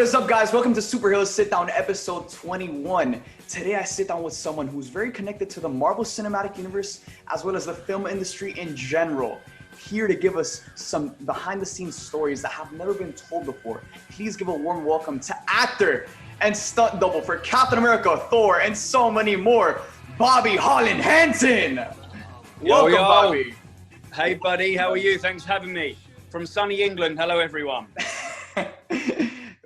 is up, guys? Welcome to Superhero Sitdown, episode 21. Today, I sit down with someone who's very connected to the Marvel Cinematic Universe, as well as the film industry in general. Here to give us some behind-the-scenes stories that have never been told before. Please give a warm welcome to actor and stunt double for Captain America, Thor, and so many more, Bobby Holland Hanton. Welcome, Bobby. Hey, buddy. How are you? Thanks for having me. From sunny England. Hello, everyone.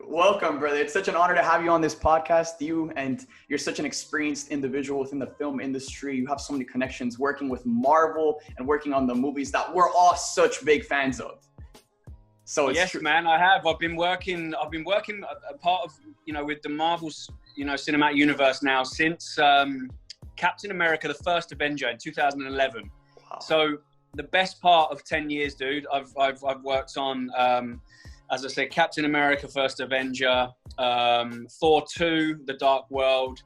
Welcome, brother. It's such an honor to have you on this podcast. You're such an experienced individual within the film industry. You have so many connections working with Marvel and working on the movies that we're all such big fans of. So it's yes, true. Man, I have. I've been working a part of, with the Marvel's, cinematic universe now since Captain America, the first Avenger in 2011. Wow. So the best part of 10 years, dude, I've worked on, as I said, Captain America, First Avenger, Thor 2, The Dark World,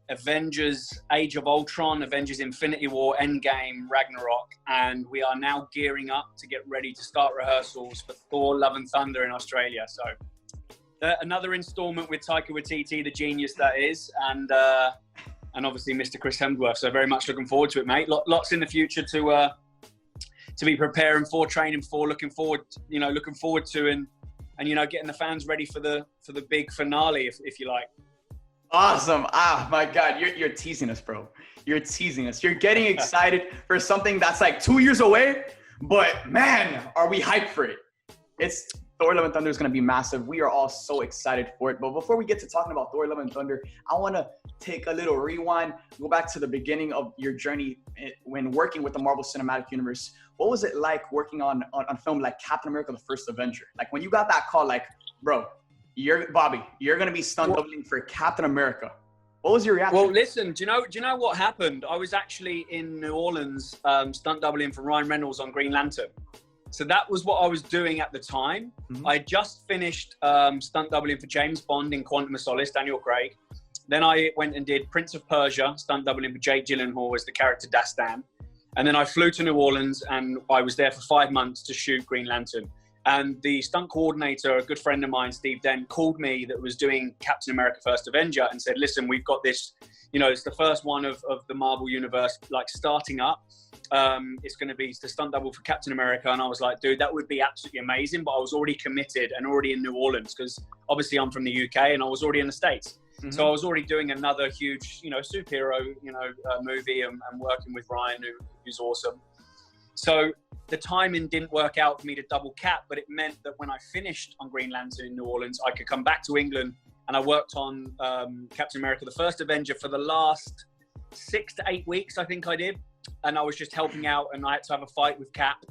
Avengers, Age of Ultron, Avengers Infinity War, Endgame, Ragnarok, and we are now gearing up to get ready to start rehearsals for Thor, Love and Thunder in Australia. So another installment with Taika Waititi, the genius that is, and obviously Mr. Chris Hemsworth. So very much looking forward to it, mate. Lots in the future to be preparing for, training for, looking forward to, and getting the fans ready for the big finale, if you like. Awesome. My God, you're teasing us, bro. You're teasing us. You're getting excited for something that's like 2 years away, but man, are we hyped for it? It's Thor Love and Thunder is going to be massive. We are all so excited for it. But before we get to talking about Thor Love and Thunder, I want to take a little rewind, go back to the beginning of your journey when working with the Marvel Cinematic Universe. What was it like working on film like Captain America, the First Avenger? Like when you got that call, like, bro, you're going to be stunt doubling for Captain America. What was your reaction? Well, listen, do you know what happened? I was actually in New Orleans stunt doubling for Ryan Reynolds on Green Lantern. So that was what I was doing at the time. Mm-hmm. I just finished stunt doubling for James Bond in Quantum of Solace, Daniel Craig. Then I went and did Prince of Persia, stunt doubling for Jake Gyllenhaal as the character Dastan. And then I flew to New Orleans and I was there for 5 months to shoot Green Lantern. And the stunt coordinator, a good friend of mine, Steve Dent, called me that was doing Captain America First Avenger and said, listen, we've got this, it's the first one of the Marvel universe, like starting up. It's going to be the stunt double for Captain America. And I was like, dude, that would be absolutely amazing. But I was already committed and already in New Orleans because obviously I'm from the UK and I was already in the States. Mm-hmm. So I was already doing another huge, superhero, movie and working with Ryan, who's awesome. So the timing didn't work out for me to double cap, but it meant that when I finished on Green Lantern in New Orleans, I could come back to England and I worked on Captain America, the First Avenger for the last 6 to 8 weeks, I think I did. And I was just helping out and I had to have a fight with Cap.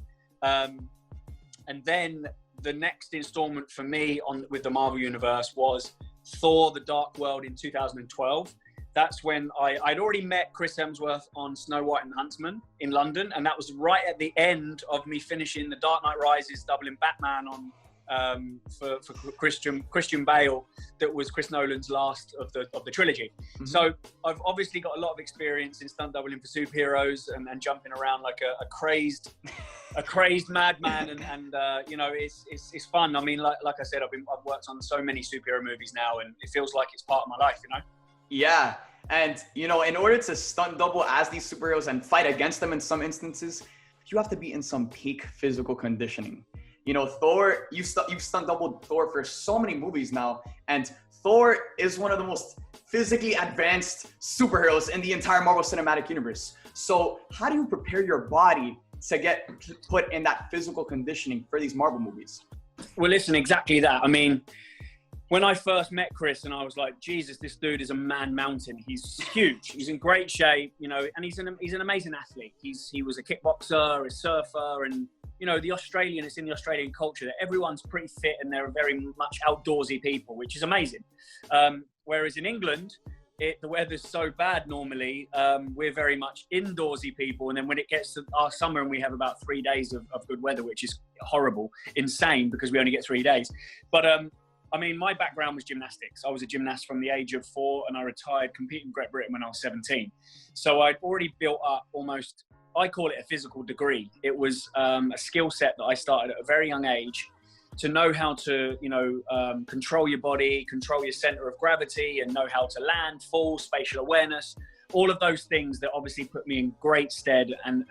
And then the next installment for me with the Marvel Universe was Thor, The Dark World in 2012. That's when I'd already met Chris Hemsworth on Snow White and the Huntsman in London. And that was right at the end of me finishing The Dark Knight Rises, doubling Batman for Christian Bale. That was Chris Nolan's last of the trilogy. Mm-hmm. So I've obviously got a lot of experience in stunt doubling for superheroes and jumping around like a crazed madman. And it's fun. I mean, like I said, I've worked on so many superhero movies now and it feels like it's part of my life, Yeah. And, in order to stunt double as these superheroes and fight against them in some instances, you have to be in some peak physical conditioning. Thor, you've stunt doubled Thor for so many movies now. And Thor is one of the most physically advanced superheroes in the entire Marvel Cinematic Universe. So how do you prepare your body to get put in that physical conditioning for these Marvel movies? Well, listen, exactly that. I mean, when I first met Chris and I was like, Jesus, this dude is a man mountain. He's huge. He's in great shape, and he's an amazing athlete. He was a kickboxer, a surfer, and it's in the Australian culture that everyone's pretty fit and they're very much outdoorsy people, which is amazing. Whereas in England, the weather's so bad normally, we're very much indoorsy people. And then when it gets to our summer and we have about 3 days of good weather, which is horrible, insane because we only get 3 days. But my background was gymnastics. I was a gymnast from the age of 4 and I retired competing in Great Britain when I was 17. So I'd already built up almost, I call it a physical degree. It was a skill set that I started at a very young age to know how to, control your body, control your center of gravity, and know how to land, fall, spatial awareness, all of those things that obviously put me in great stead and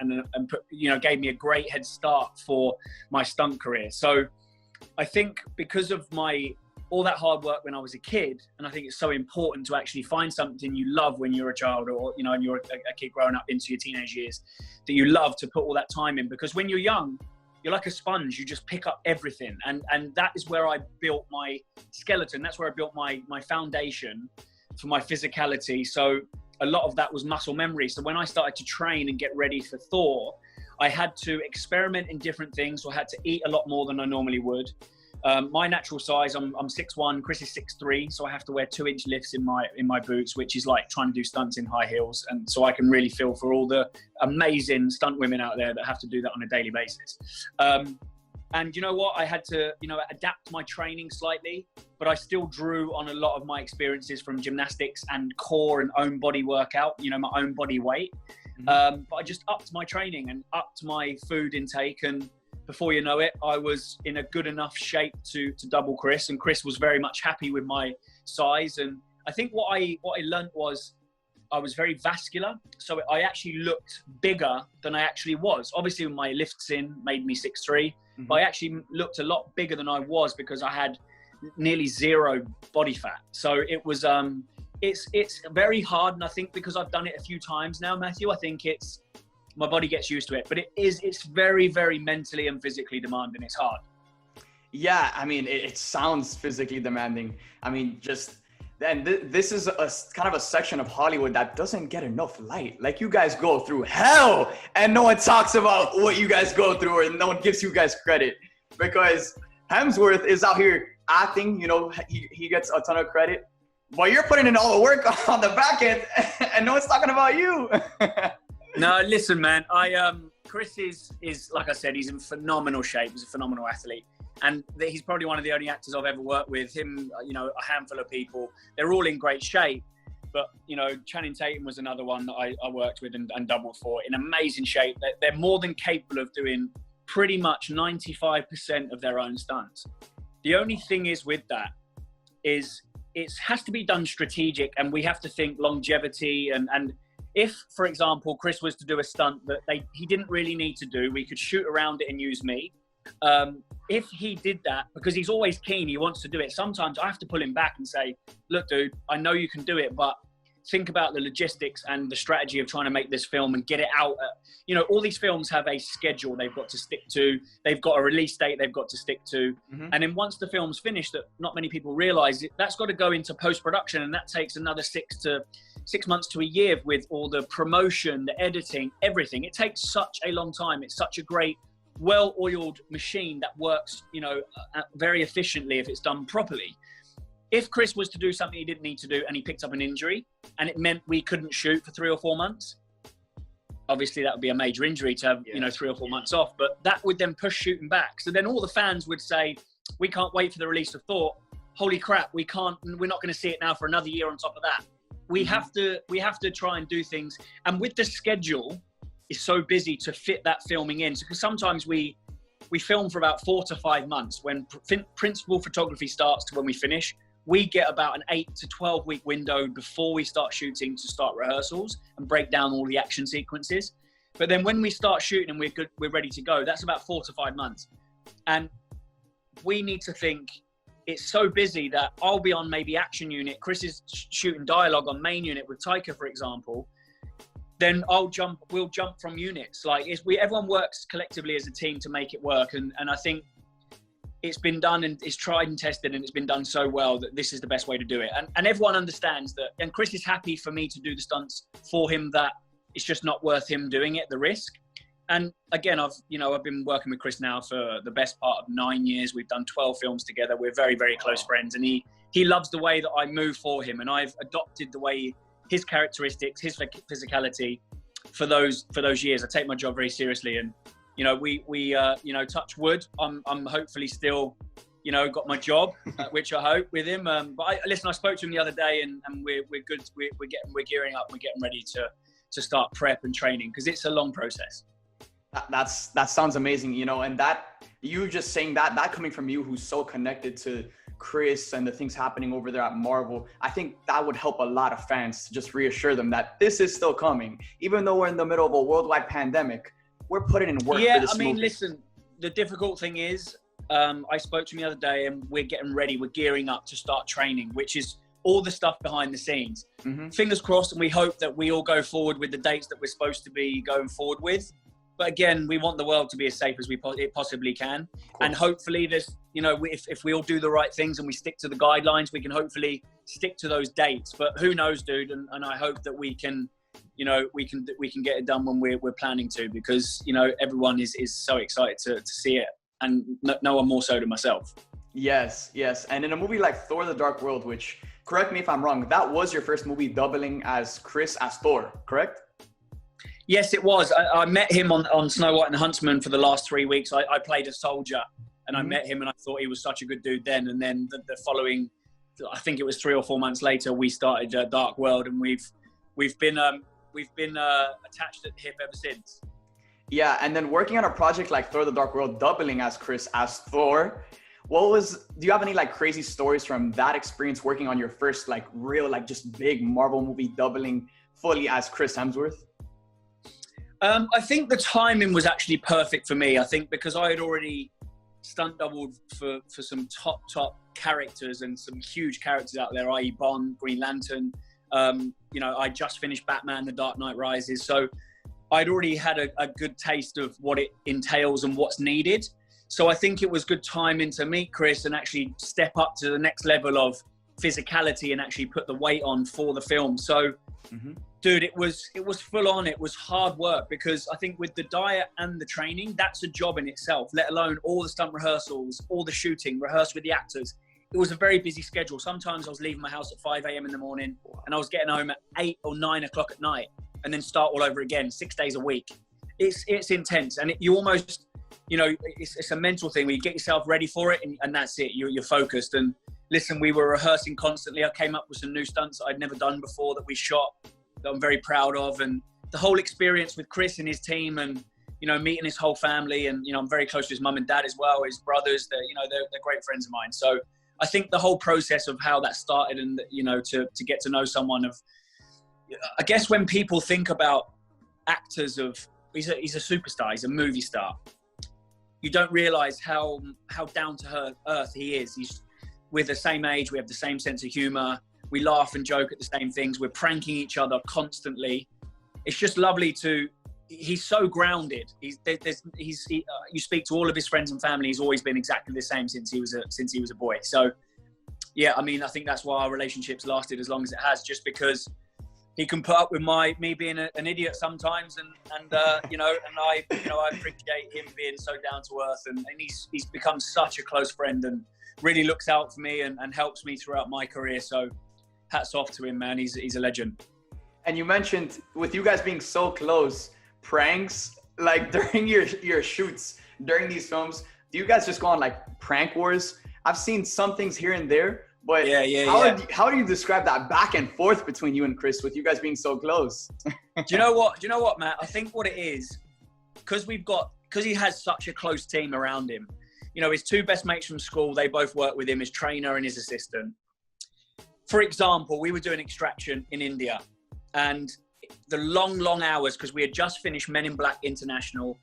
put, gave me a great head start for my stunt career. So I think because of all that hard work when I was a kid, and I think it's so important to actually find something you love when you're a child, or, and you're a kid growing up into your teenage years, that you love to put all that time in, because when you're young, you're like a sponge. You just pick up everything. And that is where I built my skeleton. That's where I built my foundation for my physicality. So a lot of that was muscle memory. So when I started to train and get ready for Thor, I had to experiment in different things. So I had to eat a lot more than I normally would. My natural size, I'm 6'1", Chris is 6'3", so I have to wear 2-inch lifts in my boots, which is like trying to do stunts in high heels. And so I can really feel for all the amazing stunt women out there that have to do that on a daily basis. And you know what? I had to, adapt my training slightly, but I still drew on a lot of my experiences from gymnastics and core and own body workout, my own body weight. But I just upped my training and upped my food intake, and before you know it, I was in a good enough shape to double Chris, and Chris was very much happy with my size. And I think what I learned was I was very vascular, so I actually looked bigger than I actually was. Obviously, my lifts in made me 6'3", but I actually looked a lot bigger than I was because I had nearly zero body fat. So it was it's very hard, and I think because I've done it a few times now, Matthew, I think my body gets used to it, but it's very, very mentally and physically demanding. It's hard. Yeah, I mean, it sounds physically demanding. I mean, this is a kind of a section of Hollywood that doesn't get enough light. Like, you guys go through hell, and no one talks about what you guys go through, or no one gives you guys credit, because Hemsworth is out here acting, he gets a ton of credit, but you're putting in all the work on the back end, and no one's talking about you. No, listen, man. Chris is like I said, he's in phenomenal shape. He's a phenomenal athlete, and he's probably one of the only actors I've ever worked with. Him, a handful of people. They're all in great shape, but Channing Tatum was another one that I worked with and doubled for, in amazing shape. They're more than capable of doing pretty much 95% of their own stunts. The only thing is with that is it has to be done strategic, and we have to think longevity and. If, for example, Chris was to do a stunt that he didn't really need to do, we could shoot around it and use me. If he did that, because he's always keen, he wants to do it, sometimes I have to pull him back and say, look, dude, I know you can do it, but think about the logistics and the strategy of trying to make this film and get it out. All these films have a schedule they've got to stick to. They've got a release date they've got to stick to. And then once the film's finished, that not many people realize, that's got to go into post-production, and that takes another 6 months to a year with all the promotion, the editing, everything. It takes such a long time. It's such a great, well-oiled machine that works, very efficiently if it's done properly. If Chris was to do something he didn't need to do and he picked up an injury and it meant we couldn't shoot for 3 or 4 months, obviously that would be a major injury to have, 3 or 4 months off, but that would then push shooting back. So then all the fans would say, we can't wait for the release of Thor. Holy crap, we're not going to see it now for another year on top of that. We have to try and do things. And with the schedule, it's so busy to fit that filming in. Because sometimes we film for about 4 to 5 months. When principal photography starts to when we finish, we get about an 8 to 12 week window before we start shooting to start rehearsals and break down all the action sequences. But then when we start shooting and we're ready to go, that's about 4 to 5 months. And we need to think, it's so busy that I'll be on maybe action unit, Chris is shooting dialogue on main unit with Taika, for example. Then we'll jump from units. Like, everyone works collectively as a team to make it work. And I think it's been done and it's tried and tested, and it's been done so well that this is the best way to do it. And everyone understands that. And Chris is happy for me to do the stunts for him, that it's just not worth him doing it, the risk. And again, I've been working with Chris now for the best part of 9 years. We've done 12 films together. We're very, very close friends. And he loves the way that I move for him. And I've adopted the way, his characteristics, his physicality for those years. I take my job very seriously. And, we touch wood. I'm hopefully still, got my job, which I hope with him. But I spoke to him the other day, and we're good. We're gearing up. We're getting ready to start prep and training, because it's a long process. That sounds amazing, you know, and that you just saying that coming from you who's so connected to Chris and the things happening over there at Marvel, I think that would help a lot of fans to just reassure them that this is still coming. Even though we're in the middle of a worldwide pandemic, we're putting in work for this movie. Listen, the difficult thing is, I spoke to him the other day and we're getting ready, we're gearing up to start training, which is all the stuff behind the scenes. Fingers crossed, and we hope that we all go forward with the dates that we're supposed to be going forward with. But again, we want the world to be as safe as it possibly can. And hopefully there's, you know, if we all do the right things and we stick to the guidelines, we can hopefully stick to those dates. But who knows, dude? And I hope that we can, you know, we can get it done when we're planning to, because, you know, everyone is so excited to see it. And no one more so than myself. Yes. And in a movie like Thor: The Dark World, which, correct me if I'm wrong, that was your first movie doubling as Chris as Thor, correct? Yes, it was. I met him on Snow White and the Huntsman for the last 3 weeks. I played a soldier, and I met him, and I thought he was such a good dude then. And then the following, I think it was 3 or 4 months later, we started Dark World, and we've been attached at the hip ever since. Yeah, and then working on a project like Thor: The Dark World, doubling as Chris as Thor. Do you have any like crazy stories from that experience working on your first like real like just big Marvel movie doubling fully as Chris Hemsworth? I think the timing was actually perfect for me. I think because I had already stunt doubled for some top characters and some huge characters out there, i.e. Bond, Green Lantern. You know, I just finished Batman: The Dark Knight Rises. So I'd already had a good taste of what it entails and what's needed. So I think it was good timing to meet Chris and actually step up to the next level of physicality and actually put the weight on for the film. So, dude, it was full on. It was hard work, because I think with the diet and the training, that's a job in itself, let alone all the stunt rehearsals, all the shooting, rehearse with the actors. It was a very busy schedule. Sometimes I was leaving my house at 5 a.m. in the morning and I was getting home at 8 or 9 o'clock at night, and then start all over again 6 days a week. It's intense, and you almost, you know, it's a mental thing where you get yourself ready for it, and that's it. You're focused. And listen, we were rehearsing constantly. I came up with some new stunts that I'd never done before that we shot, that I'm very proud of. And the whole experience with Chris and his team, and, you know, meeting his whole family. And, you know, I'm very close to his mum and dad as well, his brothers. They're great friends of mine. So I think the whole process of how that started, and, you know, to get to know someone I guess when people think about actors he's a superstar, he's a movie star, you don't realize how down to earth he is. We're the same age, we have the same sense of humor, we laugh and joke at the same things, we're pranking each other constantly. It's just lovely he's so grounded. You speak to all of his friends and family, he's always been exactly the same since he was a boy. So yeah, I mean, I think that's why our relationship's lasted as long as it has, just because he can put up with me being an idiot sometimes, and I appreciate him being so down to earth, and he's become such a close friend and really looks out for me and helps me throughout my career. So hats off to him, man. He's a legend. And you mentioned, with you guys being so close, pranks, like during your shoots, during these films, do you guys just go on like prank wars? I've seen some things here and there, but how do you describe that back and forth between you and Chris, with you guys being so close? Do you know what, Matt? I think what it is, because he has such a close team around him. You know, his 2 best mates from school, they both work with him, his trainer and his assistant. For example, we were doing Extraction in India, and the long hours, because we had just finished Men in Black International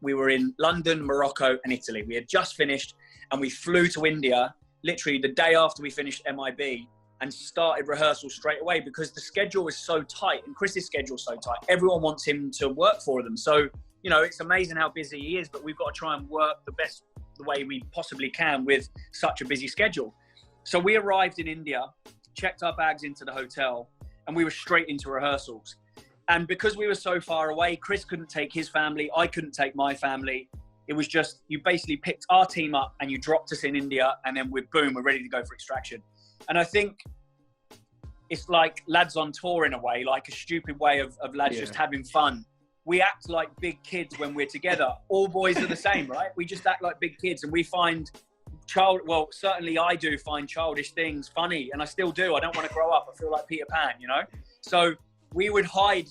we were in London, Morocco and Italy. We had just finished, and we flew to India literally the day after we finished MIB, and started rehearsal straight away, because the schedule is so tight, and Chris's schedule is so tight. Everyone wants him to work for them. So, you know, it's amazing how busy he is, but we've got to try and work the way we possibly can with such a busy schedule. So we arrived in India, checked our bags into the hotel, and we were straight into rehearsals. And because we were so far away, Chris couldn't take his family, I couldn't take my family. It was just, you basically picked our team up and you dropped us in India, and then we're ready to go for Extraction. And I think it's like lads on tour in a way, like a stupid way of lads just having fun. We act like big kids when we're together. All boys are the same, right? We just act like big kids, and we find certainly I do find childish things funny, and I still do. I don't want to grow up. I feel like Peter Pan, you know? So we would hide.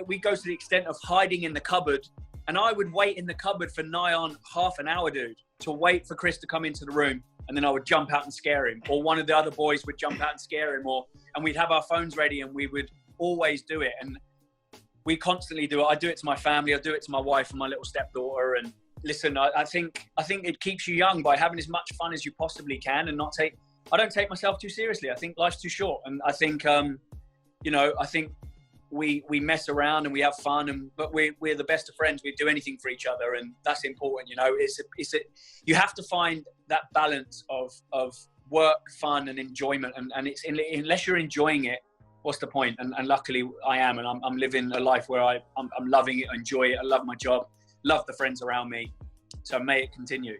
we go to the extent of hiding in the cupboard, and I would wait in the cupboard for nigh on half an hour, dude, to wait for Chris to come into the room, and then I would jump out and scare him, or one of the other boys would jump out and scare him, and we'd have our phones ready, and we would always do it. And we constantly do it. I do it to my family. I do it to my wife and my little stepdaughter. And listen, I think it keeps you young by having as much fun as you possibly can, and I don't take myself too seriously. I think life's too short, and I think I think we mess around and we have fun, but we're the best of friends. We do anything for each other, and that's important. You have to find that balance of work, fun, and enjoyment. And unless you're enjoying it, what's the point? And luckily I am, and I'm living a life where I'm loving it, I enjoy it, I love my job, love the friends around me. So may it continue.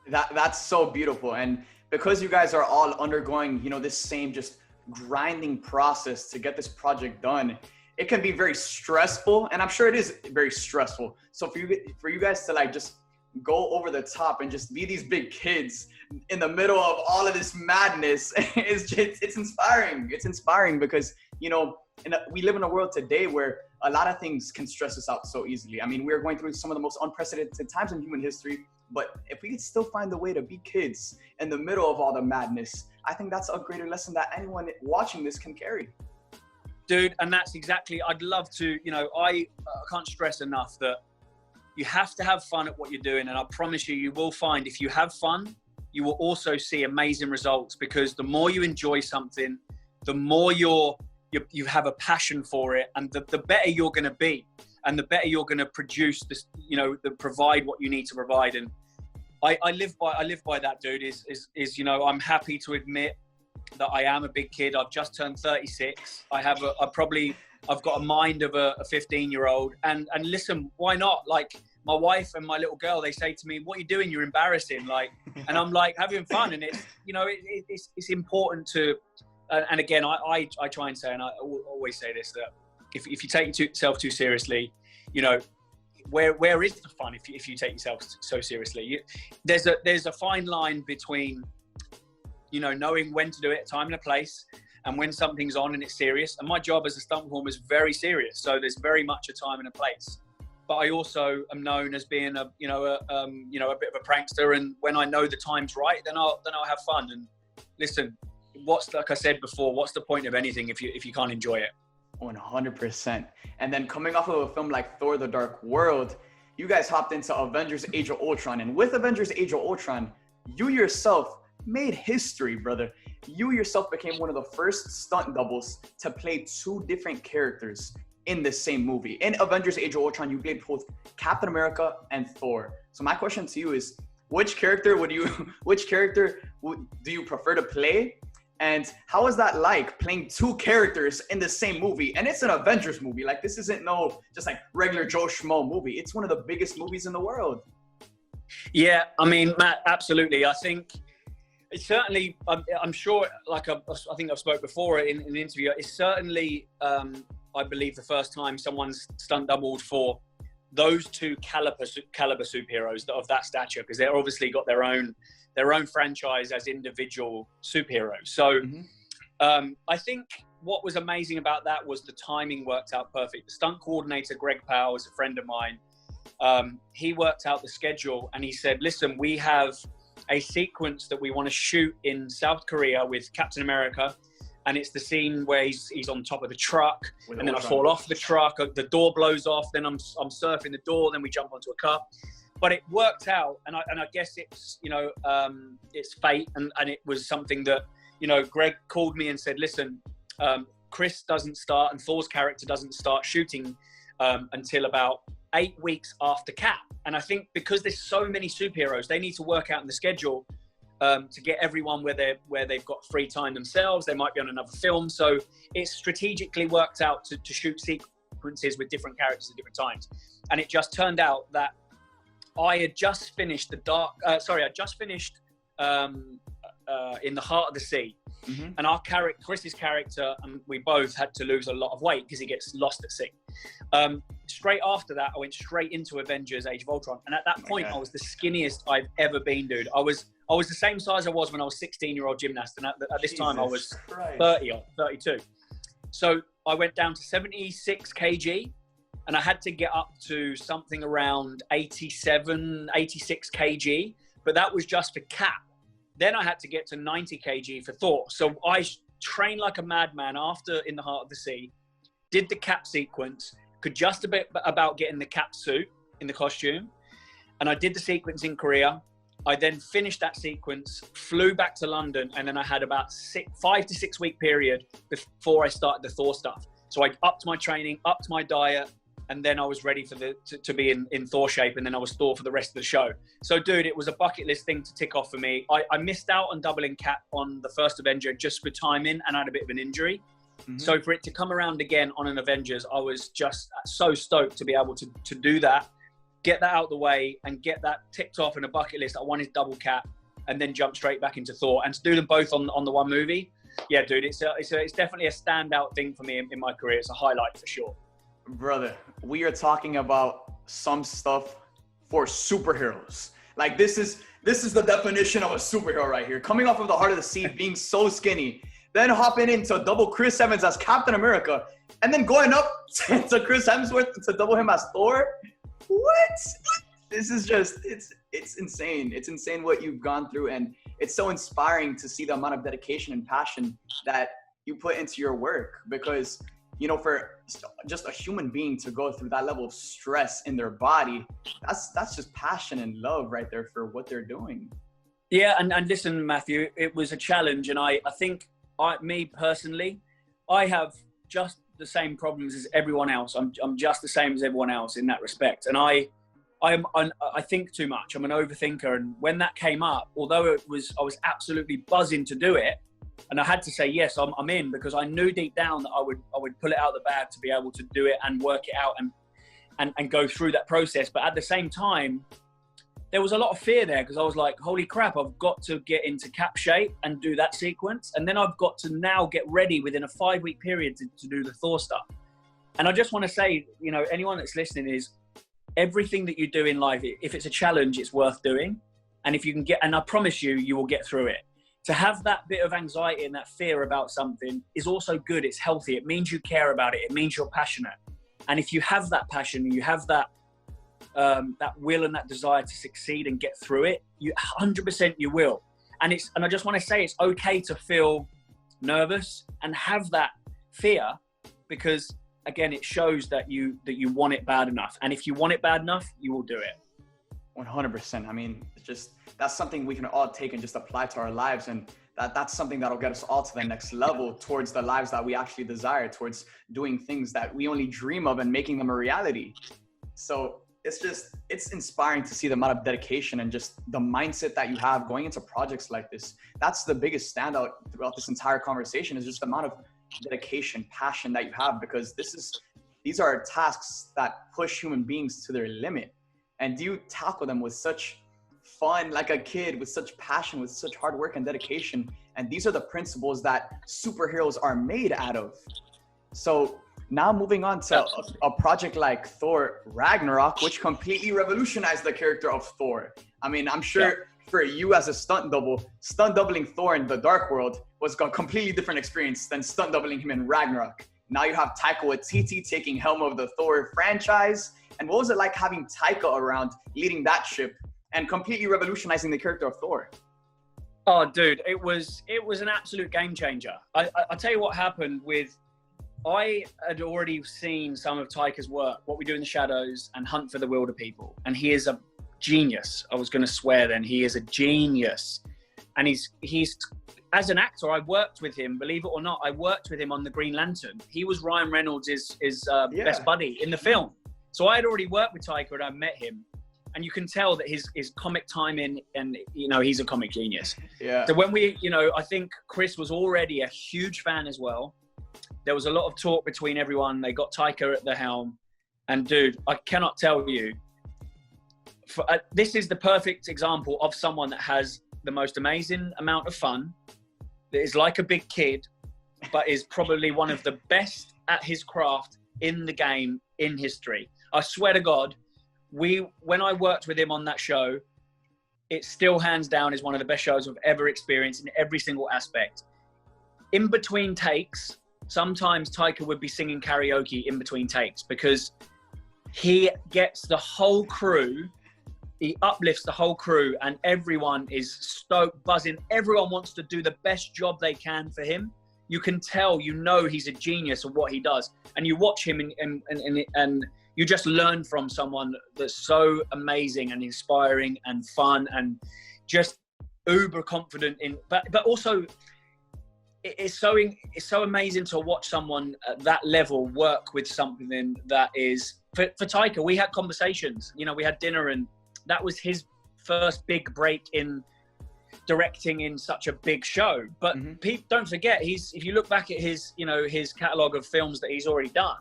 That's so beautiful. And because you guys are all undergoing, this same just grinding process to get this project done, it can be very stressful, and I'm sure it is very stressful. So for you guys to just go over the top and just be these big kids in the middle of all of this madness, it's inspiring. It's inspiring because we live in a world today where a lot of things can stress us out so easily. I mean, we're going through some of the most unprecedented times in human history, but if we could still find a way to be kids in the middle of all the madness, I think that's a greater lesson that anyone watching this can carry. Dude, and that's exactly, I'd love to, I can't stress enough that you have to have fun at what you're doing. And I promise you will find, if you have fun, you will also see amazing results, because the more you enjoy something, the more you have a passion for it, and the better you're going to be, and the better you're going to produce this, provide what you need to provide. And I live by that, dude, I'm happy to admit that I am a big kid. I've just turned 36. I've got a mind of a 15-year-old. And listen, why not? Like, my wife and my little girl, they say to me, "What are you doing? You're embarrassing." And I'm like, having fun. And it's important to, and again, I try and say, and I always say this, that if you take yourself too seriously, where is the fun if you take yourself so seriously? There's a fine line between, knowing when to do it, time and a place, and when something's on and it's serious. And my job as a stunt performer is very serious, so there's very much a time and a place. But I also am known as being a bit of a prankster, and when I know the time's right, then I'll have fun. And listen, like I said before, what's the point of anything if you can't enjoy it? 100%. And then coming off of a film like Thor: The Dark World, you guys hopped into Avengers: Age of Ultron, and with Avengers: Age of Ultron, you yourself made history, brother. You yourself became one of the first stunt doubles to play two different characters in the same movie. In Avengers: Age of Ultron, you played both Captain America and Thor. So my question to you is, which character do you prefer to play? And how is that like, playing two characters in the same movie? And it's an Avengers movie. Like, this isn't just like regular Joe Schmo movie. It's one of the biggest movies in the world. Yeah, I mean, Matt, absolutely. I think it's certainly, I'm sure, like I think I've spoke before in an interview, it's certainly, I believe, the first time someone's stunt doubled for those two caliber superheroes of that stature, because they're obviously got their own franchise as individual superheroes. So I think what was amazing about that was the timing worked out perfect. The stunt coordinator, Greg Powell, is a friend of mine. He worked out the schedule, and he said, "Listen, we have a sequence that we want to shoot in South Korea with Captain America. And it's the scene where he's on top of the truck, and then I fall off the truck, the door blows off, then I'm surfing the door, then we jump onto a car." But it worked out, and I guess it's, it's fate, and it was something that, Greg called me and said, "Listen, Chris doesn't start, and Thor's character doesn't start shooting until about 8 weeks after Cap." And I think because there's so many superheroes, they need to work out in the schedule to get everyone where they've got free time themselves. They might be on another film, so it's strategically worked out to shoot sequences with different characters at different times. And it just turned out that I had just finished In the Heart of the Sea, and our character, Chris's character, and we both had to lose a lot of weight because he gets lost at sea. Straight after that, I went straight into Avengers: Age of Ultron, and at that point, I was the skinniest I've ever been, dude. I was the same size I was when I was 16-year-old gymnast, and at this time I was 30 or 32. So I went down to 76 kg, and I had to get up to something around 87, 86 kg, but that was just for Cap. Then I had to get to 90 kg for Thor. So I trained like a madman after In the Heart of the Sea, did the Cap sequence, could just about get in the Cap suit, in the costume, and I did the sequence in Korea. I then finished that sequence, flew back to London, and then I had about 5 to 6 week period before I started the Thor stuff. So I upped my training, upped my diet, and then I was ready for to be in Thor shape, and then I was Thor for the rest of the show. So, dude, it was a bucket list thing to tick off for me. I missed out on doubling Cap on the first Avenger just for timing, and I had a bit of an injury. Mm-hmm. So for it to come around again on an Avengers, I was just so stoked to be able to do that, get that out of the way, and get that ticked off in a bucket list. I wanted double Cap, and then jump straight back into Thor, and to do them both on the one movie. Yeah, dude, it's definitely a standout thing for me in my career. It's a highlight for sure. Brother, we are talking about some stuff for superheroes. Like this is the definition of a superhero right here. Coming off of the Heart of the Sea, being so skinny, then hopping into double Chris Evans as Captain America, and then going up to Chris Hemsworth to double him as Thor. What? This is just, it's insane. It's insane what you've gone through, and it's so inspiring to see the amount of dedication and passion that you put into your work, because you know, for just a human being to go through that level of stress in their body, that's just passion and love right there for what they're doing. Yeah, and listen, Matthew, it was a challenge, and I think me personally, I have just the same problems as everyone else. I'm just the same as everyone else in that respect, and I think too much. I'm an overthinker, and when that came up, although I was absolutely buzzing to do it, and I had to say yes, I'm in, because I knew deep down that I would pull it out of the bag to be able to do it and work it out and go through that process. But at the same time, there was a lot of fear there, because I was like, holy crap, I've got to get into Cap shape and do that sequence, and then I've got to now get ready within a 5-week period to do the Thor stuff. And I just want to say, you know, anyone that's listening, is everything that you do in life, if it's a challenge, it's worth doing. And if you can and I promise you will get through it. To have that bit of anxiety and that fear about something is also good. It's healthy. It means you care about it. It means you're passionate. And if you have that passion, you have that will and that desire to succeed and get through it, 100% you will. And I just want to say, it's okay to feel nervous and have that fear, because again, it shows that you want it bad enough. And if you want it bad enough, you will do it. 100%. I mean, it's just, that's something we can all take and just apply to our lives, and that's something that'll get us all to the next level towards the lives that we actually desire, towards doing things that we only dream of and making them a reality. So it's inspiring to see the amount of dedication and just the mindset that you have going into projects like this. That's the biggest standout throughout this entire conversation, is just the amount of dedication, passion that you have, because these are tasks that push human beings to their limit. And you tackle them with such fun, like a kid, with such passion, with such hard work and dedication. And these are the principles that superheroes are made out of. So now moving on to a project like Thor Ragnarok, which completely revolutionized the character of Thor. I mean, I'm sure for you as a stunt doubling Thor in the Dark World was a completely different experience than stunt doubling him in Ragnarok. Now you have Taika Waititi taking helm of the Thor franchise. And what was it like having Taika around leading that ship and completely revolutionizing the character of Thor? Oh, dude, it was an absolute game changer. I'll tell you what happened with, I had already seen some of Taika's work, What We Do in the Shadows and Hunt for the Wilder People. And he is a genius. I was going to swear then. He is a genius. And he's as an actor, I worked with him, believe it or not, I worked with him on the Green Lantern. He was Ryan Reynolds' best buddy in the film. So I had already worked with Taika and I met him. And you can tell that his comic timing, and, you know, he's a comic genius. Yeah. So when I think Chris was already a huge fan as well. There was a lot of talk between everyone. They got Taika at the helm. And dude, I cannot tell you, this is the perfect example of someone that has the most amazing amount of fun, that is like a big kid, but is probably one of the best at his craft in the game in history. I swear to God, when I worked with him on that show, it still hands down is one of the best shows I've ever experienced in every single aspect. In between takes, sometimes Taika would be singing karaoke in between takes because he gets the whole crew, he uplifts the whole crew, and everyone is stoked, buzzing. Everyone wants to do the best job they can for him. You can tell, you know, he's a genius of what he does. And you watch him and you just learn from someone that's so amazing and inspiring and fun and just uber confident in, but also it's so amazing to watch someone at that level work with something that is, for Taika, we had conversations, you know, we had dinner, and that was his first big break in directing in such a big show. But don't forget, if you look back at his, you know, his catalogue of films that he's already done,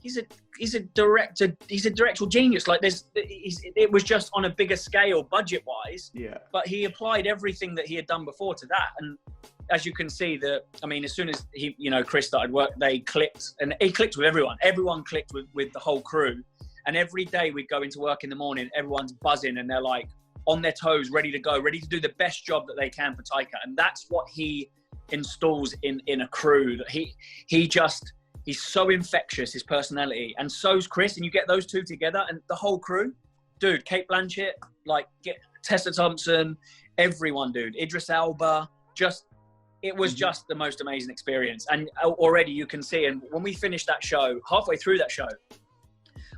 he's a directorial genius. Like it was just on a bigger scale budget wise. Yeah. But he applied everything that he had done before to that. And as you can see, as soon as he, you know, Chris started work, they clicked, and he clicked with everyone. Everyone clicked with the whole crew. And every day we'd go into work in the morning, everyone's buzzing and they're like on their toes, ready to go, ready to do the best job that they can for Taika. And that's what he installs in a crew. That he's so infectious, his personality, and so's Chris. And you get those two together, and the whole crew, dude. Kate Blanchett, like Tessa Thompson, everyone, dude. Idris Elba, it was just the most amazing experience. And already you can see. And when we finished that show, halfway through that show,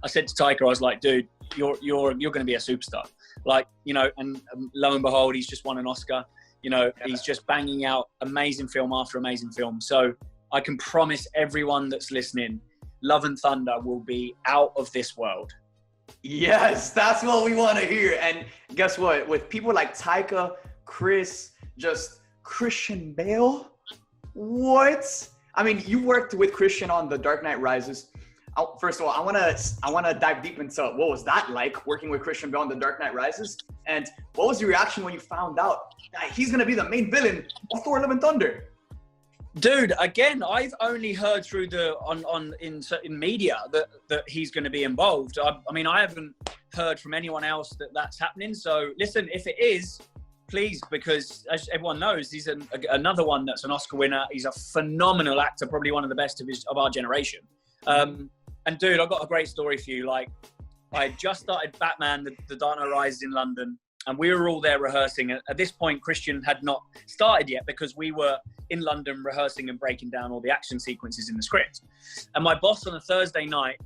I said to Taika, I was like, dude, you're going to be a superstar. Like, you know, and lo and behold, he's just won an Oscar. You know, he's just banging out amazing film after amazing film. So I can promise everyone that's listening, Love and Thunder will be out of this world. Yes, that's what we want to hear. And guess what? With people like Taika, Chris, just Christian Bale, what? I mean, you worked with Christian on The Dark Knight Rises. First of all, I want to dive deep into what was that like working with Christian Bale on The Dark Knight Rises, and what was your reaction when you found out that he's gonna be the main villain of Thor: Love and Thunder? Dude, again, I've only heard through in media that he's going to be involved. I mean, I haven't heard from anyone else that that's happening. So listen, if it is, please, because as everyone knows, he's another one that's an Oscar winner. He's a phenomenal actor, probably one of the best of our generation. And dude, I've got a great story for you. Like, I had just started Batman, the Dark Knight Rises in London, and we were all there rehearsing. At this point, Christian had not started yet because we were in London rehearsing and breaking down all the action sequences in the script. And my boss on a Thursday night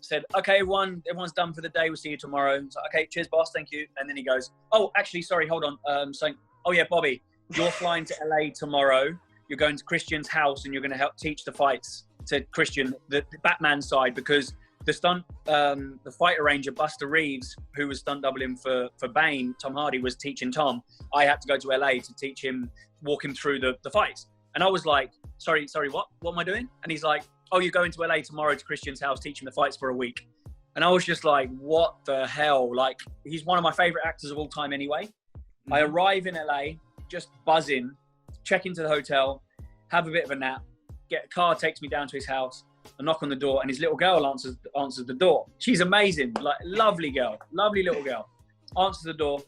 said, okay, everyone's done for the day. We'll see you tomorrow. I was like, okay, cheers, boss. Thank you. And then he goes, oh, actually, sorry, hold on. Saying, oh yeah, Bobby, you're flying to LA tomorrow. You're going to Christian's house and you're going to help teach the fights to Christian, the Batman side, because the fight arranger, Buster Reeves, who was stunt doubling for Bane, Tom Hardy, was teaching Tom. I had to go to LA to teach him, walk him through the fights. And I was like, sorry, what? What am I doing? And he's like, oh, you're going to LA tomorrow to Christian's house, teaching the fights for a week. And I was just like, what the hell? Like, he's one of my favorite actors of all time anyway. I arrive in LA, just buzzing, check into the hotel, have a bit of a nap, get a car, takes me down to his house. I knock on the door, and his little girl answers the door. She's amazing, like lovely girl, lovely little girl. Answers the door.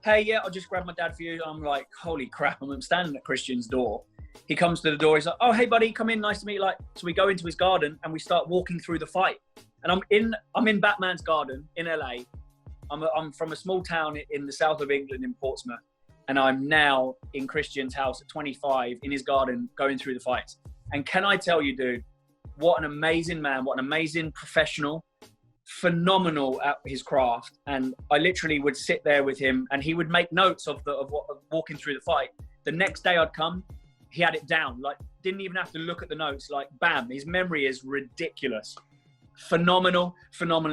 Hey, yeah, I'll just grab my dad for you. I'm like, holy crap! I'm standing at Christian's door. He comes to the door. He's like, oh, hey, buddy, come in. Nice to meet you. Like, so we go into his garden and we start walking through the fight. And I'm in Batman's garden in LA. I'm from a small town in the south of England in Portsmouth, and I'm now in Christian's house at 25 in his garden going through the fights. And can I tell you, dude, what an amazing man, what an amazing professional, phenomenal at his craft. And I literally would sit there with him and he would make notes of walking through the fight. The next day I'd come, he had it down, like didn't even have to look at the notes, like bam, his memory is ridiculous. Phenomenal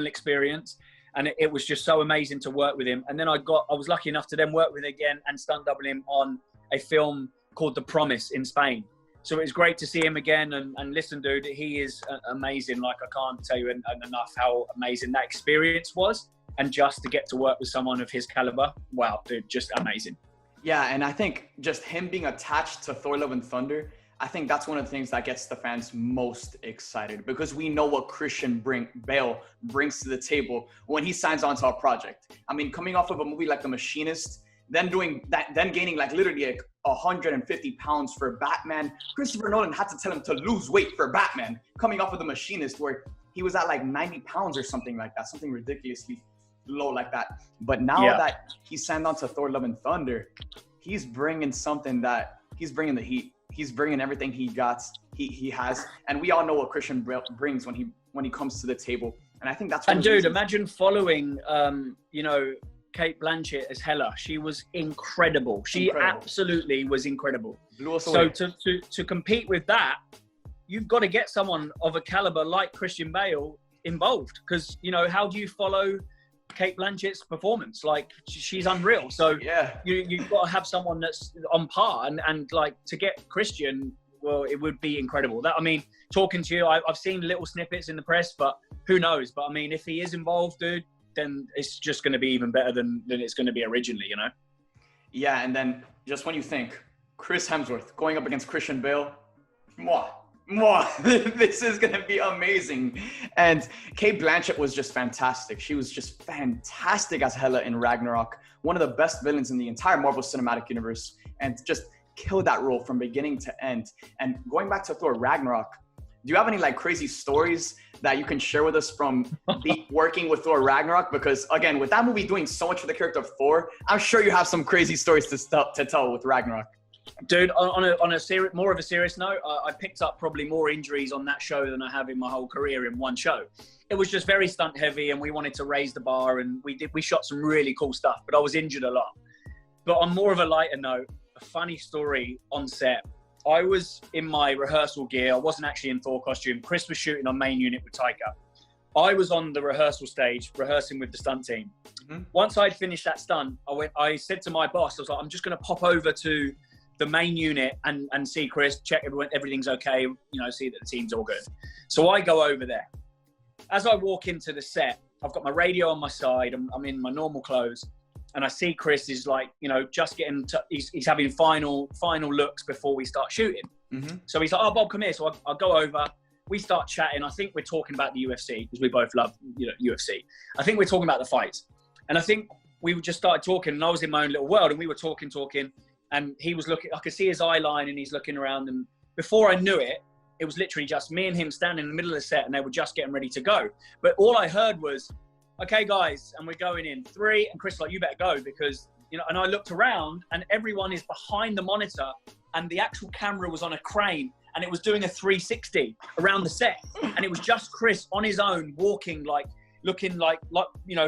experience. And it was just so amazing to work with him. And then I was lucky enough to then work with him again and stunt double him on a film called The Promise in Spain. So it was great to see him again. And listen, dude, he is amazing. Like, I can't tell you enough how amazing that experience was. And just to get to work with someone of his caliber, wow, dude, just amazing. Yeah, and I think just him being attached to Thor: Love and Thunder, I think that's one of the things that gets the fans most excited, because we know what Christian Bale brings to the table when he signs on to a project. I mean, coming off of a movie like The Machinist, then doing that, then gaining like literally like 150 pounds for Batman. Christopher Nolan had to tell him to lose weight for Batman, coming off of The Machinist, where he was at like 90 pounds or something like that, something ridiculously low like that. But now that he signed on to Thor: Love and Thunder, he's bringing something that he's bringing the heat. He's bringing everything he has, and we all know what Christian Bale brings when he comes to the table. And I think that's. And dude, imagine following, Kate Blanchett as Hela. She was incredible. She absolutely was incredible. Blew us away. So to compete with that, you've got to get someone of a caliber like Christian Bale involved, because how do you follow Kate Blanchett's performance? Like, she's unreal. So you've got to have someone that's on par, and like, to get Christian, well, it would be incredible. That, I mean, talking to you, I've seen little snippets in the press, but who knows? But I mean, if he is involved, dude, then it's just going to be even better than it's going to be originally, Yeah, and then just when you think Chris Hemsworth going up against Christian Bale, mwah, this is going to be amazing. And Kate Blanchett was just fantastic. She was just fantastic as Hela in Ragnarok, one of the best villains in the entire Marvel Cinematic Universe, and just killed that role from beginning to end. And going back to Thor Ragnarok, do you have any like crazy stories that you can share with us from working with Thor Ragnarok? Because again, with that movie doing so much for the character of Thor, I'm sure you have some crazy stories to tell with Ragnarok. Dude, on a more of a serious note, I picked up probably more injuries on that show than I have in my whole career in one show. It was just very stunt heavy, and we wanted to raise the bar, and we shot some really cool stuff, but I was injured a lot. But on more of a lighter note, a funny story on set. I was in my rehearsal gear. I wasn't actually in Thor costume. Chris was shooting on main unit with Taika. I was on the rehearsal stage, rehearsing with the stunt team. Mm-hmm. Once I'd finished that stunt, I said to my boss, I was like, I'm just going to pop over to the main unit and see Chris, check everything's okay, see that the team's all good. So I go over there. As I walk into the set, I've got my radio on my side. I'm in my normal clothes. And I see Chris is like, just getting he's having final looks before we start shooting. Mm-hmm. So he's like, oh, Bob, come here. So I'll go over. We start chatting. I think we're talking about the UFC, because we both love UFC. I think we're talking about the fights. And I think we just started talking, and I was in my own little world, and we were talking. And he was looking, I could see his eye line, and he's looking around. And before I knew it, it was literally just me and him standing in the middle of the set, and they were just getting ready to go. But all I heard was, okay, guys, and we're going in 3, and Chris like, you better go, because, and I looked around, and everyone is behind the monitor, and the actual camera was on a crane, and it was doing a 360 around the set. And it was just Chris on his own, walking, like, looking like,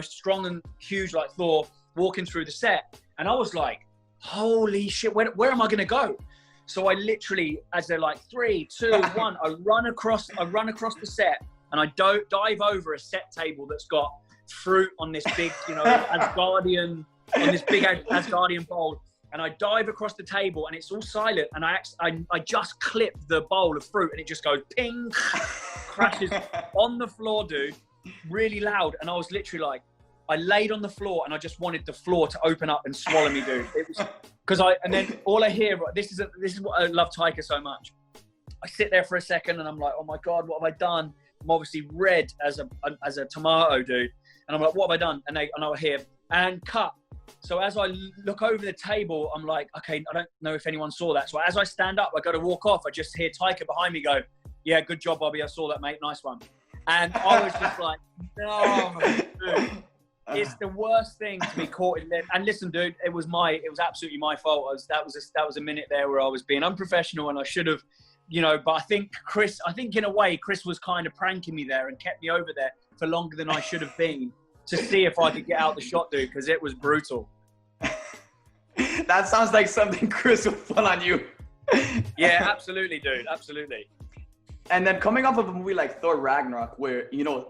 strong and huge like Thor, walking through the set. And I was like, holy shit, where am I going to go? So I literally, as they're like 3, 2, 1, I run across the set, and I dive over a set table that's got fruit on this big, Asgardian bowl, and I dive across the table, and it's all silent, and I just clip the bowl of fruit, and it just goes ping, crashes on the floor, dude, really loud. And I was literally like, I laid on the floor, and I just wanted the floor to open up and swallow me, dude. It was and then all I hear, this is what I love Taika so much. I sit there for a second, and I'm like, oh my God, what have I done? I'm obviously red as a tomato, dude. And I'm like, what have I done? And I hear, and cut. So as I look over the table, I'm like, okay, I don't know if anyone saw that. So as I stand up, I go to walk off. I just hear Taika behind me go, yeah, good job, Bobby. I saw that, mate. Nice one. And I was just like, no, dude. It's the worst thing to be caught in. And listen, dude, it was absolutely my fault. That was a minute there where I was being unprofessional, and I should have, but I think in a way, Chris was kind of pranking me there and kept me over there for longer than I should have been, to see if I could get out the shot, dude, because it was brutal. That sounds like something Chris would pull on you. Yeah, absolutely, dude. Absolutely. And then coming off of a movie like Thor Ragnarok, where,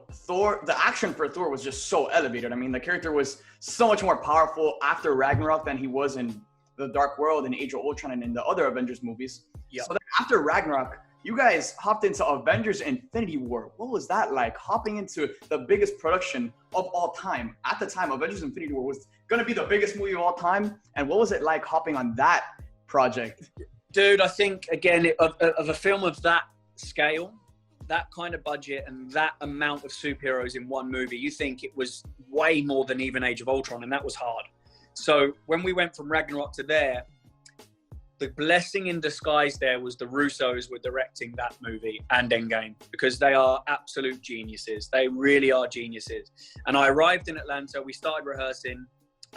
Thor, the action for Thor was just so elevated. I mean, the character was so much more powerful after Ragnarok than he was in The Dark World and Age of Ultron and in the other Avengers movies. Yep. So then after Ragnarok, you guys hopped into Avengers Infinity War. What was that like, hopping into the biggest production of all time? At the time, Avengers Infinity War was going to be the biggest movie of all time. And what was it like hopping on that project? Dude, I think, again, of a film of that scale, that kind of budget, and that amount of superheroes in one movie, you think it was way more than even Age of Ultron, and that was hard. So when we went from Ragnarok to there, the blessing in disguise there was the Russos were directing that movie and Endgame, because they are absolute geniuses. They really are geniuses. And I arrived in Atlanta, we started rehearsing,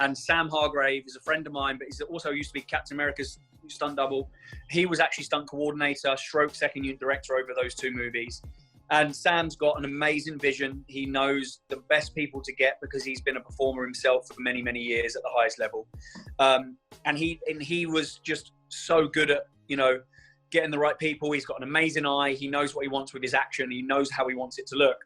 and Sam Hargrave is a friend of mine, but he's also used to be Captain America's stunt double. He was actually stunt coordinator, stroke second unit director over those two movies. And Sam's got an amazing vision. He knows the best people to get because he's been a performer himself for many, many years at the highest level. And he was just so good at, you know, getting the right people. He's got an amazing eye. He knows what he wants with his action. He knows how he wants it to look.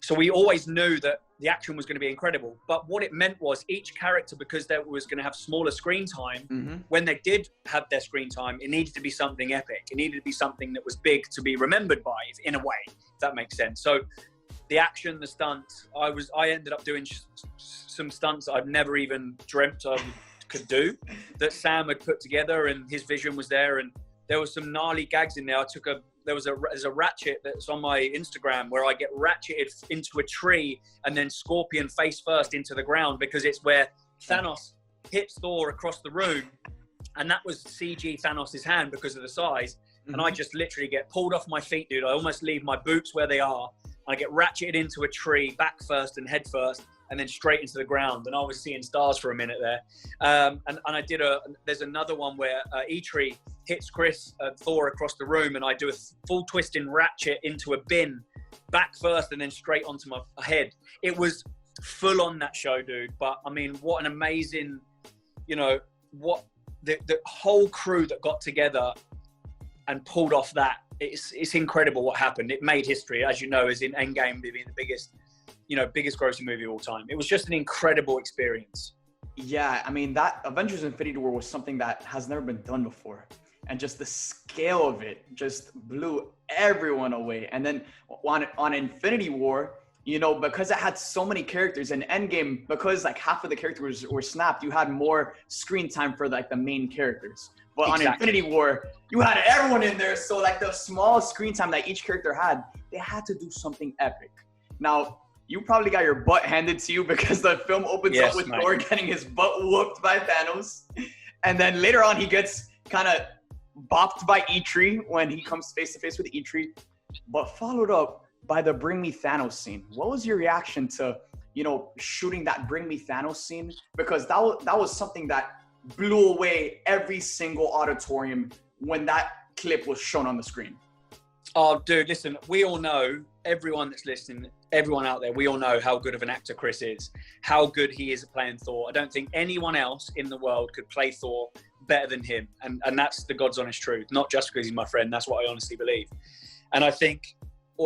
So we always knew that the action was going to be incredible. But what it meant was each character, because they was going to have smaller screen time, when they did have their screen time, it needed to be something epic. It needed to be something that was big to be remembered by, in a way, if that makes sense. So the action, the stunts, I ended up doing some stunts that I've never even dreamt I could do, that Sam had put together, and his vision was there. And there was some gnarly gags in there. There's a ratchet that's on my Instagram where I get ratcheted into a tree and then Scorpion face first into the ground, because it's where Thanos hits Thor across the room, and that was CG Thanos' hand because of the size. And I just literally get pulled off my feet, dude. I almost leave my boots where they are. I get ratcheted into a tree, back first and head first, and then straight into the ground. And I was seeing stars for a minute there. And I did there's another one where E-Tree hits Thor across the room, and I do a full twisting ratchet into a bin, back first and then straight onto my head. It was full on, that show, dude. But I mean, what an amazing, you know, what the whole crew that got together and pulled off that. It's incredible what happened. It made history, as you know, as in Endgame being the biggest grossing movie of all time. It was just an incredible experience. Yeah, I mean, that Avengers Infinity War was something that has never been done before. And just the scale of it just blew everyone away. And then on Infinity War, you know, because it had so many characters, and Endgame, because like half of the characters were snapped, you had more screen time for like the main characters. But on Infinity War, you had everyone in there. So like the small screen time that each character had, they had to do something epic. Now, you probably got your butt handed to you, because the film opens up with Thor getting his butt whooped by Thanos. And then later on, he gets kind of bopped by E-Tree when he comes face to face with E-Tree, but followed up by the Bring Me Thanos scene. What was your reaction to, you know, shooting that Bring Me Thanos scene? Because that was something that blew away every single auditorium when that clip was shown on the screen. Oh, dude, listen, we all know, everyone that's listening, everyone out there, we all know how good of an actor Chris is, how good he is at playing Thor. I don't think anyone else in the world could play Thor better than him. And that's the God's honest truth, not just because he's my friend. That's what I honestly believe. And I think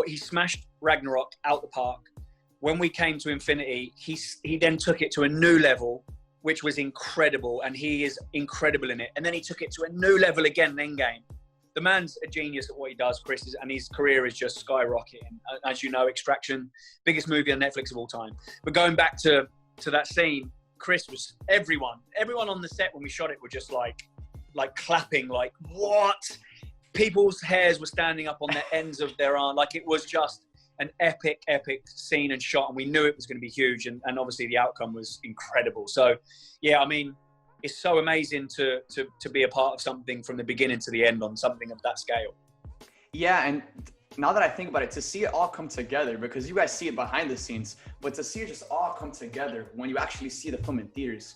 he smashed Ragnarok out the park. When we came to Infinity, he then took it to a new level, which was incredible. And he is incredible in it. And then he took it to a new level again in Endgame. The man's a genius at what he does, Chris, and his career is just skyrocketing. As you know, Extraction, biggest movie on Netflix of all time. But going back to that scene, Chris was everyone on the set when we shot it were just like clapping, like, what? People's hairs were standing up on the ends of their arm. Like, it was just an epic scene and shot, and we knew it was going to be huge, and obviously the outcome was incredible. So yeah, I mean, it's so amazing to be a part of something from the beginning to the end on something of that scale. Yeah, and now that I think about it, to see it all come together, because you guys see it behind the scenes, but to see it just all come together when you actually see the film in theaters,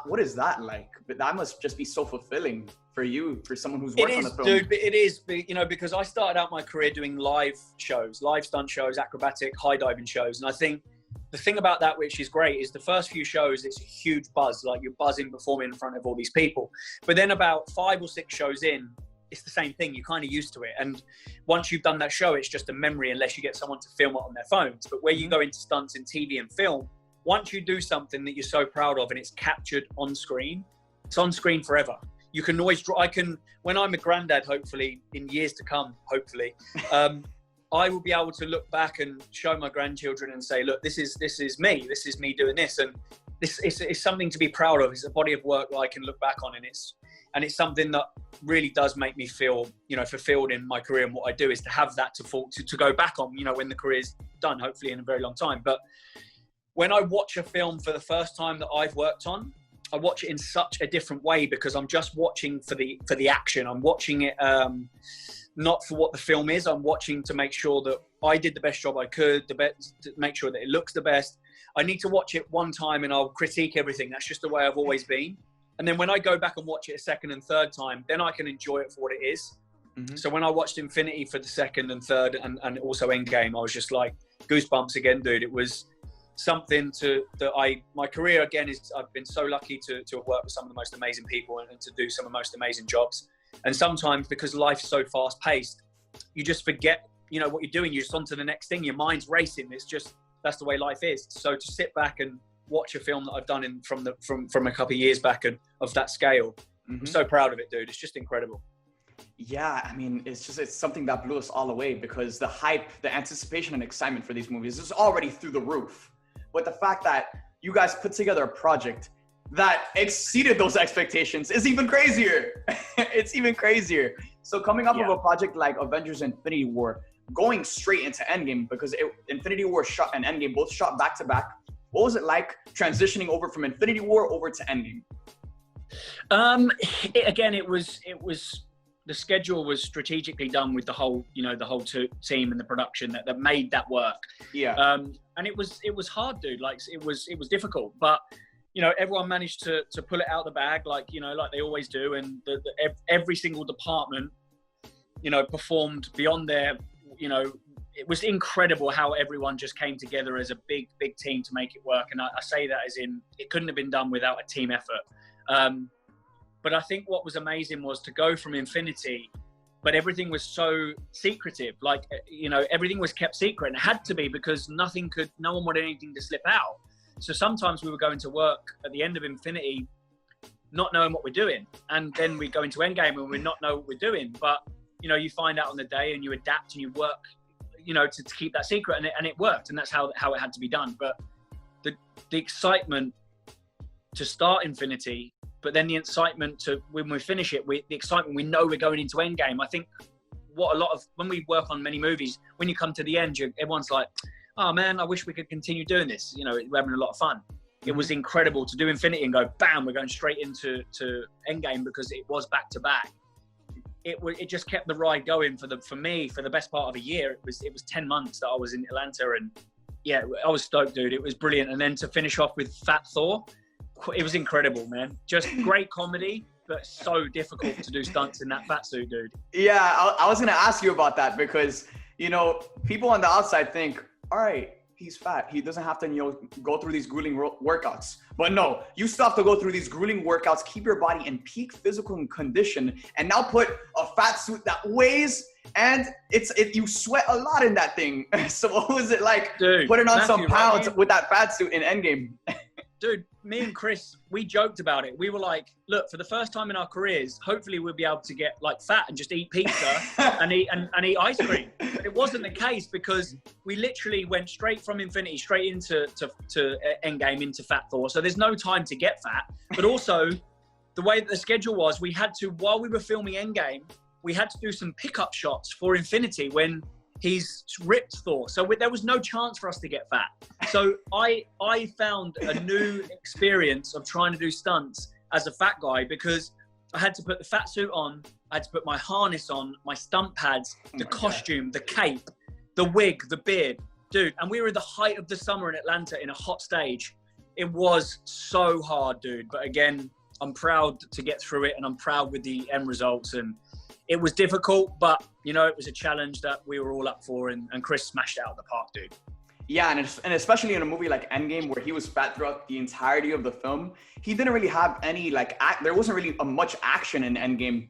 what is that like? But that must just be so fulfilling for you, for someone who's worked on the film. It is, dude. It is, you know, because I started out my career doing live shows, live stunt shows, acrobatic, high diving shows. And I think the thing about that, which is great, is the first few shows, it's a huge buzz. Like, you're buzzing performing in front of all these people. But then about 5 or 6 shows in, it's the same thing. You're kind of used to it. And once you've done that show, it's just a memory unless you get someone to film it on their phones. But where you go into stunts in TV and film, once you do something that you're so proud of and it's captured on screen, it's on screen forever. You can always when I'm a granddad, hopefully in years to come, hopefully, I will be able to look back and show my grandchildren and say, look, this is me. This is me doing this. And it's something to be proud of. It's a body of work that I can look back on. And it's something that really does make me feel, you know, fulfilled in my career. And what I do is to have that to go back on, you know, when the career's done, hopefully in a very long time. But when I watch a film for the first time that I've worked on, I watch it in such a different way because I'm just watching for the action. I'm watching it not for what the film is. I'm watching to make sure that I did the best job I could, to make sure that it looks the best. I need to watch it one time and I'll critique everything. That's just the way I've always been. And then when I go back and watch it a second and third time, then I can enjoy it for what it is. Mm-hmm. So when I watched Infinity for the second and third and also Endgame, I was just like goosebumps again, dude. It was something my career again is, I've been so lucky to have worked with some of the most amazing people and to do some of the most amazing jobs. And sometimes because life's so fast paced, you just forget, what you're doing. You're just on to the next thing. Your mind's racing. That's the way life is. So to sit back and watch a film that I've done from a couple of years back and of that scale, mm-hmm. I'm so proud of it, dude. It's just incredible. Yeah, I mean, it's something that blew us all away because the hype, the anticipation and excitement for these movies is already through the roof. But the fact that you guys put together a project that exceeded those expectations is even crazier. It's even crazier. So coming off of a project like Avengers Infinity War, going straight into Endgame, because Infinity War shot and Endgame both shot back to back. What was it like transitioning over from Infinity War over to Endgame? It was the schedule was strategically done with the whole team and the production that made that work. Yeah. And it was hard, dude. Like it was difficult, but everyone managed to pull it out of the bag, like they always do, and every single department, performed beyond their, it was incredible how everyone just came together as a big team to make it work. And I say that as in, it couldn't have been done without a team effort. But I think what was amazing was to go from Infinity, but everything was so secretive. Like, everything was kept secret, and it had to be because no one wanted anything to slip out. So sometimes we were going to work at the end of Infinity, not knowing what we're doing. And then we go into Endgame and we not know what we're doing. But, you find out on the day and you adapt and you work, to keep that secret, and it worked. And that's how it had to be done. But the excitement to start Infinity, but then the excitement to when we finish it, the excitement we know we're going into Endgame. I think when we work on many movies, when you come to the end, everyone's like, oh man, I wish we could continue doing this. We're having a lot of fun. Mm-hmm. It was incredible to do Infinity and go, bam, we're going straight into Endgame because it was back to back. It just kept the ride going for me for the best part of a year. It was 10 months that I was in Atlanta, and yeah, I was stoked, dude. It was brilliant. And then to finish off with Fat Thor, it was incredible, man. Just great comedy, but so difficult to do stunts in that fat suit, dude. Yeah, I was going to ask you about that because, people on the outside think, all right, he's fat. He doesn't have to, go through these grueling workouts. But no, you still have to go through these grueling workouts, keep your body in peak physical condition, and now put a fat suit that weighs, and you sweat a lot in that thing. So what was it like putting on some pounds with that fat suit in Endgame? Dude, me and Chris, we joked about it. We were like, look, for the first time in our careers, hopefully we'll be able to get like fat and just eat pizza and eat ice cream. But it wasn't the case because we literally went straight from Infinity, straight into Endgame, into Fat Thor. So there's no time to get fat. But also, the way that the schedule was, we had to, while we were filming Endgame, we had to do some pickup shots for Infinity when he's ripped Thor. So there was no chance for us to get fat. So I found a new experience of trying to do stunts as a fat guy because I had to put the fat suit on, I had to put my harness on, my stunt pads, the costume, the cape, the wig, the beard. Dude, and we were at the height of the summer in Atlanta in a hot stage. It was so hard, dude. But again, I'm proud to get through it, and I'm proud with the end results. And it was difficult, but it was a challenge that we were all up for, and Chris smashed it out of the park, dude. Yeah, and especially in a movie like Endgame, where he was fat throughout the entirety of the film, he didn't really have any there wasn't really much action in Endgame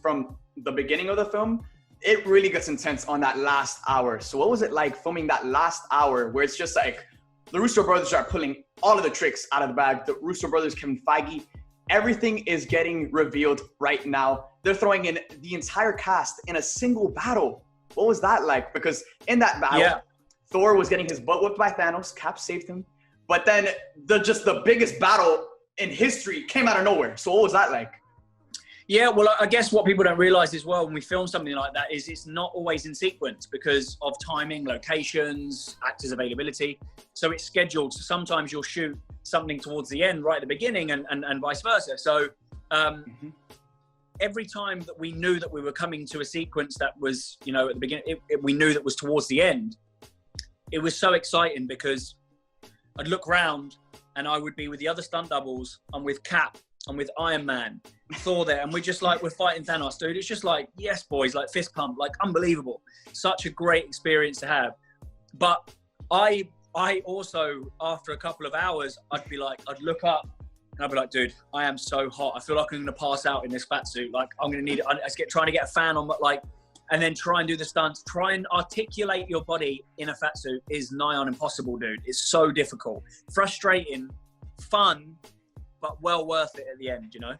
from the beginning of the film. It really gets intense on that last hour. So what was it like filming that last hour where it's just like the Russo brothers are pulling all of the tricks out of the bag, the Russo brothers, Kevin Feige, everything is getting revealed right now. They're throwing in the entire cast in a single battle. What was that like? Because in that battle, Thor was getting his butt whipped by Thanos. Cap saved him. But then the biggest battle in history came out of nowhere. So what was that like? Yeah, well, I guess what people don't realize as well when we film something like that is it's not always in sequence because of timing, locations, actors' availability. So it's scheduled. So sometimes you'll shoot something towards the end, right at the beginning, and vice versa. So every time that we knew that we were coming to a sequence that was, you know, at the beginning, we knew that was towards the end, it was so exciting because I'd look round and I would be with the other stunt doubles. I'm with Cap. I'm with Iron Man, Thor there, and we're just like, we're fighting Thanos, dude. It's just like, yes, boys, like fist pump, like unbelievable. Such a great experience to have. But I also, after a couple of hours, I'd look up and I'd be like, dude, I am so hot. I feel like I'm going to pass out in this fat suit. Like I'm going to need it. Trying to get a fan on, but like, and then try and do the stunts. Try and articulate your body in a fat suit is nigh on impossible, dude. It's so difficult, frustrating, fun, but well worth it at the end, you know?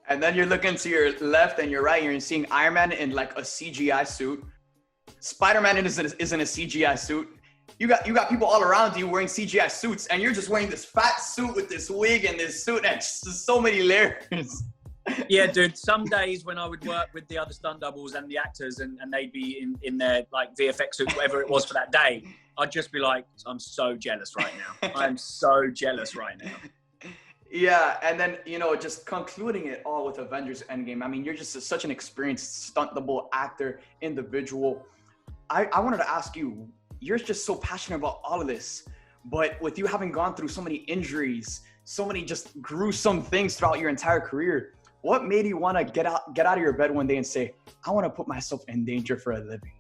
And then you're looking to your left and your right, and you're seeing Iron Man in like a CGI suit. Spider-Man isn't a CGI suit. You got people all around you wearing CGI suits, and you're just wearing this fat suit with this wig and this suit, and just so many layers. Yeah, dude, some days when I would work with the other stunt doubles and the actors and they'd be in their like VFX suit, whatever it was for that day, I'd just be like, I'm so jealous right now. I'm so jealous right now. Yeah, and then, you know, just concluding it all with Avengers Endgame. I mean, you're just such an experienced stunt double actor, individual. I wanted to ask you, you're just so passionate about all of this, but with you having gone through so many injuries, so many just gruesome things throughout your entire career, what made you want to get out of your bed one day and say, I want to put myself in danger for a living?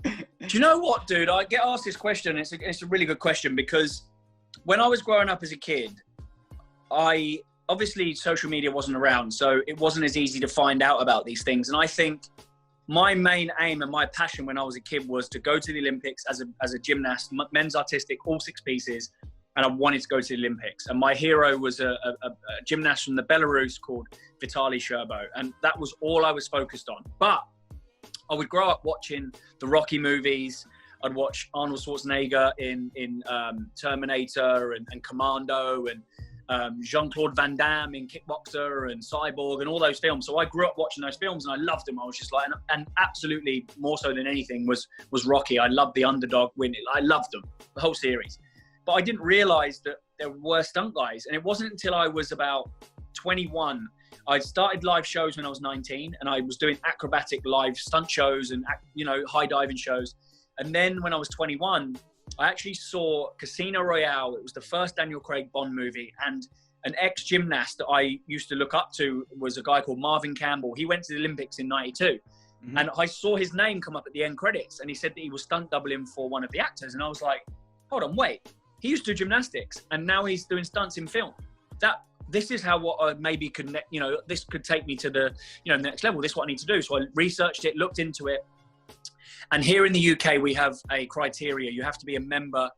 Do you know what, dude? I get asked this question. It's a really good question because when I was growing up as a kid, obviously social media wasn't around, so it wasn't as easy to find out about these things. And I think my main aim and my passion when I was a kid was to go to the Olympics as a gymnast, men's artistic, all six pieces, and I wanted to go to the Olympics. And my hero was a gymnast from the Belarus called Vitaly Sherbo, and that was all I was focused on. But I would grow up watching the Rocky movies. I'd watch Arnold Schwarzenegger in Terminator and Commando, and Jean-Claude Van Damme in Kickboxer and Cyborg and all those films. So I grew up watching those films and I loved them. I was just like, and absolutely more so than anything was Rocky. I loved the underdog win. I loved them, the whole series. But I didn't realize that there were stunt guys. And it wasn't until I was about 21. I started live shows when I was 19 and I was doing acrobatic live stunt shows and, you know, high diving shows. And then when I was 21, I actually saw Casino Royale. It was the first Daniel Craig Bond movie, and an ex-gymnast that I used to look up to was a guy called Marvin Campbell. He went to the Olympics in '92, and I saw his name come up at the end credits, and he said that he was stunt doubling for one of the actors, and I was like, hold on, wait, he used to do gymnastics, and now he's doing stunts in film. This is how what I maybe could, you know, this could take me to the, you know, next level. This is what I need to do. So I researched it, looked into it. And here in the UK, we have a criteria. You have to be a member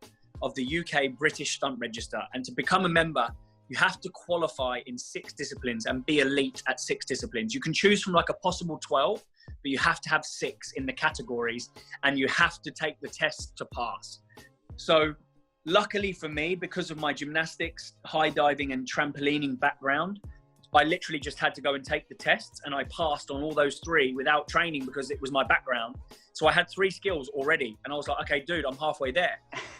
of the UK British Stunt Register. And to become a member, you have to qualify in 6 disciplines and be elite at 6 disciplines. You can choose from like a possible 12, but you have to have 6 in the categories and you have to take the test to pass. So luckily for me, because of my gymnastics, high diving and trampolining background, I literally just had to go and take the tests and I passed on all those 3 without training because it was my background. So I had 3 skills already and I was like, okay, dude, I'm halfway there.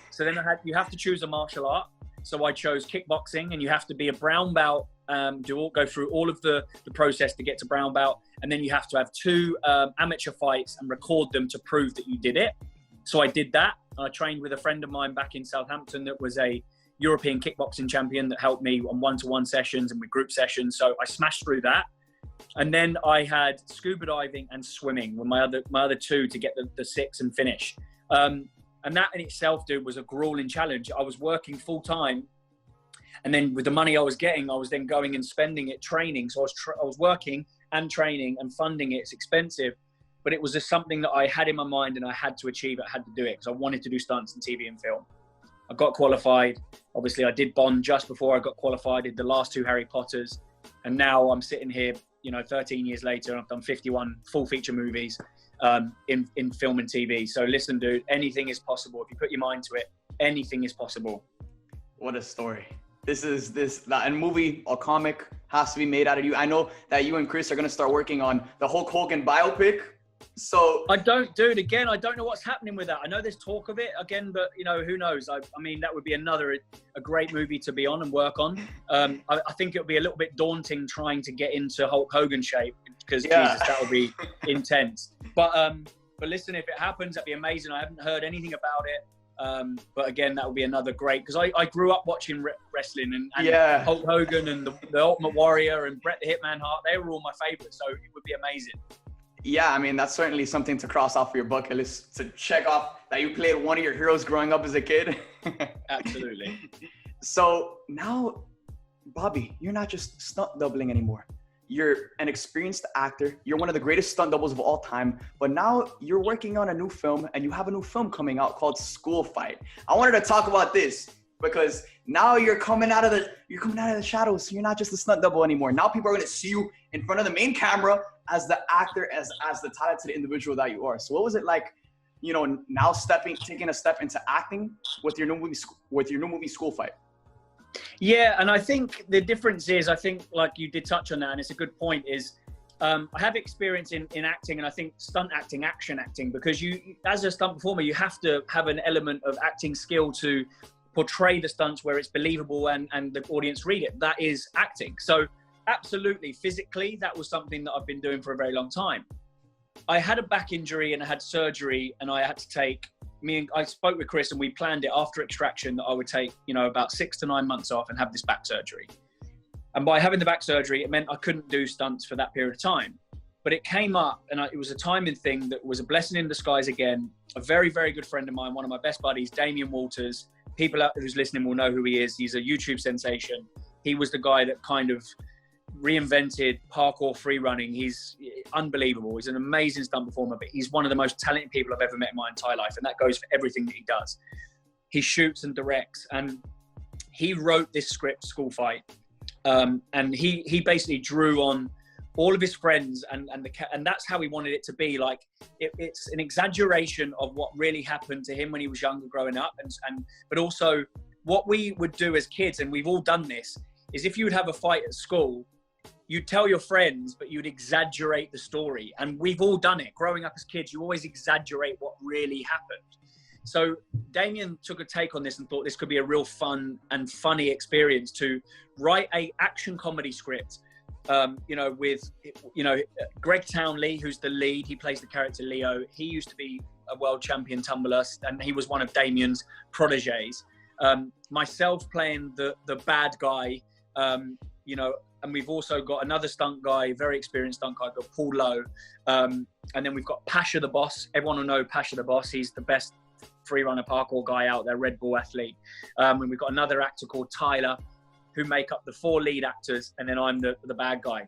So then you have to choose a martial art. So I chose kickboxing, and you have to be a brown belt, go through all of the process to get to brown belt. And then you have to have 2 amateur fights and record them to prove that you did it. So I did that. I trained with a friend of mine back in Southampton that was a European kickboxing champion that helped me on one-to-one sessions and with group sessions. So I smashed through that. And then I had scuba diving and swimming were my other 2 to get the 6 and finish. And that in itself, dude, was a grueling challenge. I was working full time. And then with the money I was getting, I was then going and spending it training. So I was working and training and funding it. It's expensive, but it was just something that I had in my mind and I had to achieve it. I had to do it because I wanted to do stunts in TV and film. I got qualified. Obviously, I did Bond just before I got qualified, did the last 2 Harry Potters. And now I'm sitting here, you know, 13 years later, and I've done 51 full feature movies in film and TV. So listen, dude, anything is possible. If you put your mind to it, anything is possible. What a story. This a movie, a comic has to be made out of you. I know that you and Chris are going to start working on the Hulk Hogan biopic. So I don't know what's happening with that. I know there's talk of it again, but you know, who knows? I mean, that would be a great movie to be on and work on. I think it would be a little bit daunting trying to get into Hulk Hogan shape because Jesus, that would be intense. But listen, if it happens, that'd be amazing. I haven't heard anything about it. But again, that would be another great, because I grew up watching wrestling and Hulk Hogan and the Ultimate Warrior and Bret the Hitman Hart. They were all my favorites, so it would be amazing. Yeah, I mean, that's certainly something to cross off your bucket list, to check off that you played one of your heroes growing up as a kid. Absolutely. So now, Bobby, you're not just stunt doubling anymore. You're an experienced actor. You're one of the greatest stunt doubles of all time. But now you're working on a new film, and you have a new film coming out called School Fight. I wanted to talk about this because now you're coming out of the shadows. So you're not just a stunt double anymore. Now people are going to see you in front of the main camera as the actor, as the talented individual that you are. So what was it like, you know, now taking a step into acting with your new movie School Fight? Yeah, and I think the difference is, I think, like you did touch on that, and it's a good point, is I have experience in acting, and I think stunt acting, action acting, because you, as a stunt performer, you have to have an element of acting skill to portray the stunts where it's believable and the audience read it. That is acting. So absolutely, physically, that was something that I've been doing for a very long time. I had a back injury and I had surgery, and I had to take, I spoke with Chris and we planned it after extraction that I would take, you know, about 6 to 9 months off and have this back surgery. And by having the back surgery, it meant I couldn't do stunts for that period of time. But it came up, and it was a timing thing that was a blessing in disguise again. A very, very good friend of mine, one of my best buddies, Damien Walters. People who's listening will know who he is. He's a YouTube sensation. He was the guy that kind of reinvented parkour free running. He's unbelievable. He's an amazing stunt performer, but he's one of the most talented people I've ever met in my entire life. And that goes for everything that he does. He shoots and directs, and he wrote this script, School Fight. And he basically drew on all of his friends, and that's how he wanted it to be. Like it's an exaggeration of what really happened to him when he was younger growing up, but also what we would do as kids, and we've all done this, is if you would have a fight at school, you'd tell your friends, but you'd exaggerate the story. And we've all done it. Growing up as kids, you always exaggerate what really happened. So Damien took a take on this and thought this could be a real fun and funny experience to write a action comedy script, with Greg Townley, who's the lead. He plays the character Leo. He used to be a world champion tumbler, and he was one of Damien's proteges. Myself playing the bad guy, and we've also got another stunt guy, very experienced stunt guy, called Paul Lowe. And then we've got Pasha the Boss. Everyone will know Pasha the Boss. He's the best free runner parkour guy out there, Red Bull athlete. And we've got another actor called Tyler, who make up the 4 lead actors, and then I'm the bad guy.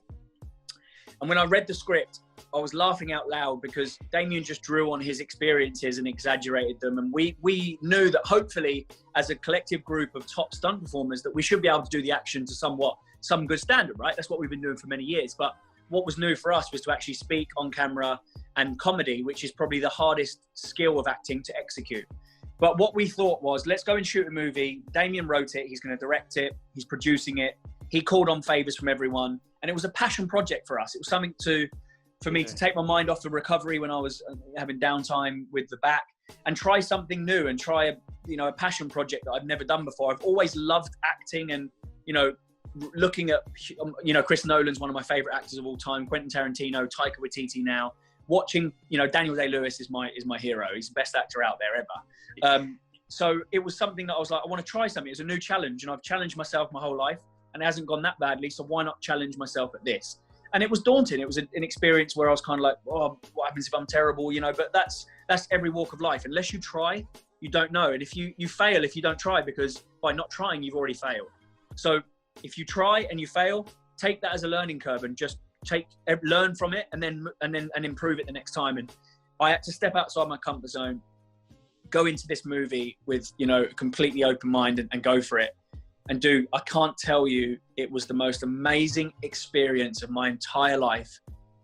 And when I read the script, I was laughing out loud because Damien just drew on his experiences and exaggerated them. And we knew that hopefully, as a collective group of top stunt performers, that we should be able to do the action to some good standard, right? That's what we've been doing for many years. But what was new for us was to actually speak on camera and comedy, which is probably the hardest skill of acting to execute. But what we thought was, let's go and shoot a movie. Damien wrote it. He's going to direct it. He's producing it. He called on favors from everyone. And it was a passion project for us. It was something for me to take my mind off the recovery when I was having downtime with the back, and try something new and try a passion project that I've never done before. I've always loved acting, and, looking at, Chris Nolan's one of my favorite actors of all time, Quentin Tarantino, Taika Waititi now. Watching, Daniel Day-Lewis is my hero. He's the best actor out there ever. So it was something that I was like, I want to try something. It's a new challenge, and I've challenged myself my whole life, and it hasn't gone that badly. So why not challenge myself at this? And it was daunting. It was an experience where I was kind of like, oh, what happens if I'm terrible? But that's every walk of life. Unless you try, you don't know. And if you fail, if you don't try, because by not trying, you've already failed. So if you try and you fail, take that as a learning curve and just learn from it, and improve it the next time. And I had to step outside my comfort zone, go into this movie with, a completely open mind and go for it. And I can't tell you, it was the most amazing experience of my entire life.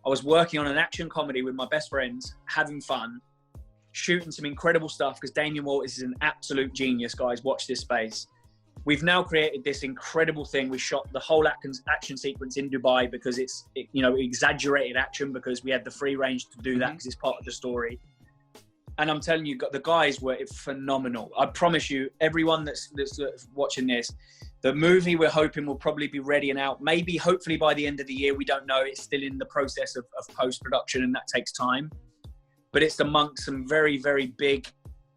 I was working on an action comedy with my best friends, having fun, shooting some incredible stuff, because Damien Walters is an absolute genius, guys. Watch this space. we've now created this incredible thing. We shot the whole action sequence in Dubai because it's exaggerated action, because we had the free range to do that because it's part of the story. And I'm telling you, the guys were phenomenal. I promise you, everyone that's watching this, the movie we're hoping will probably be ready and out. Maybe, hopefully by the end of the year. We don't know. It's still in the process of post-production, and that takes time. But it's amongst some very, very big,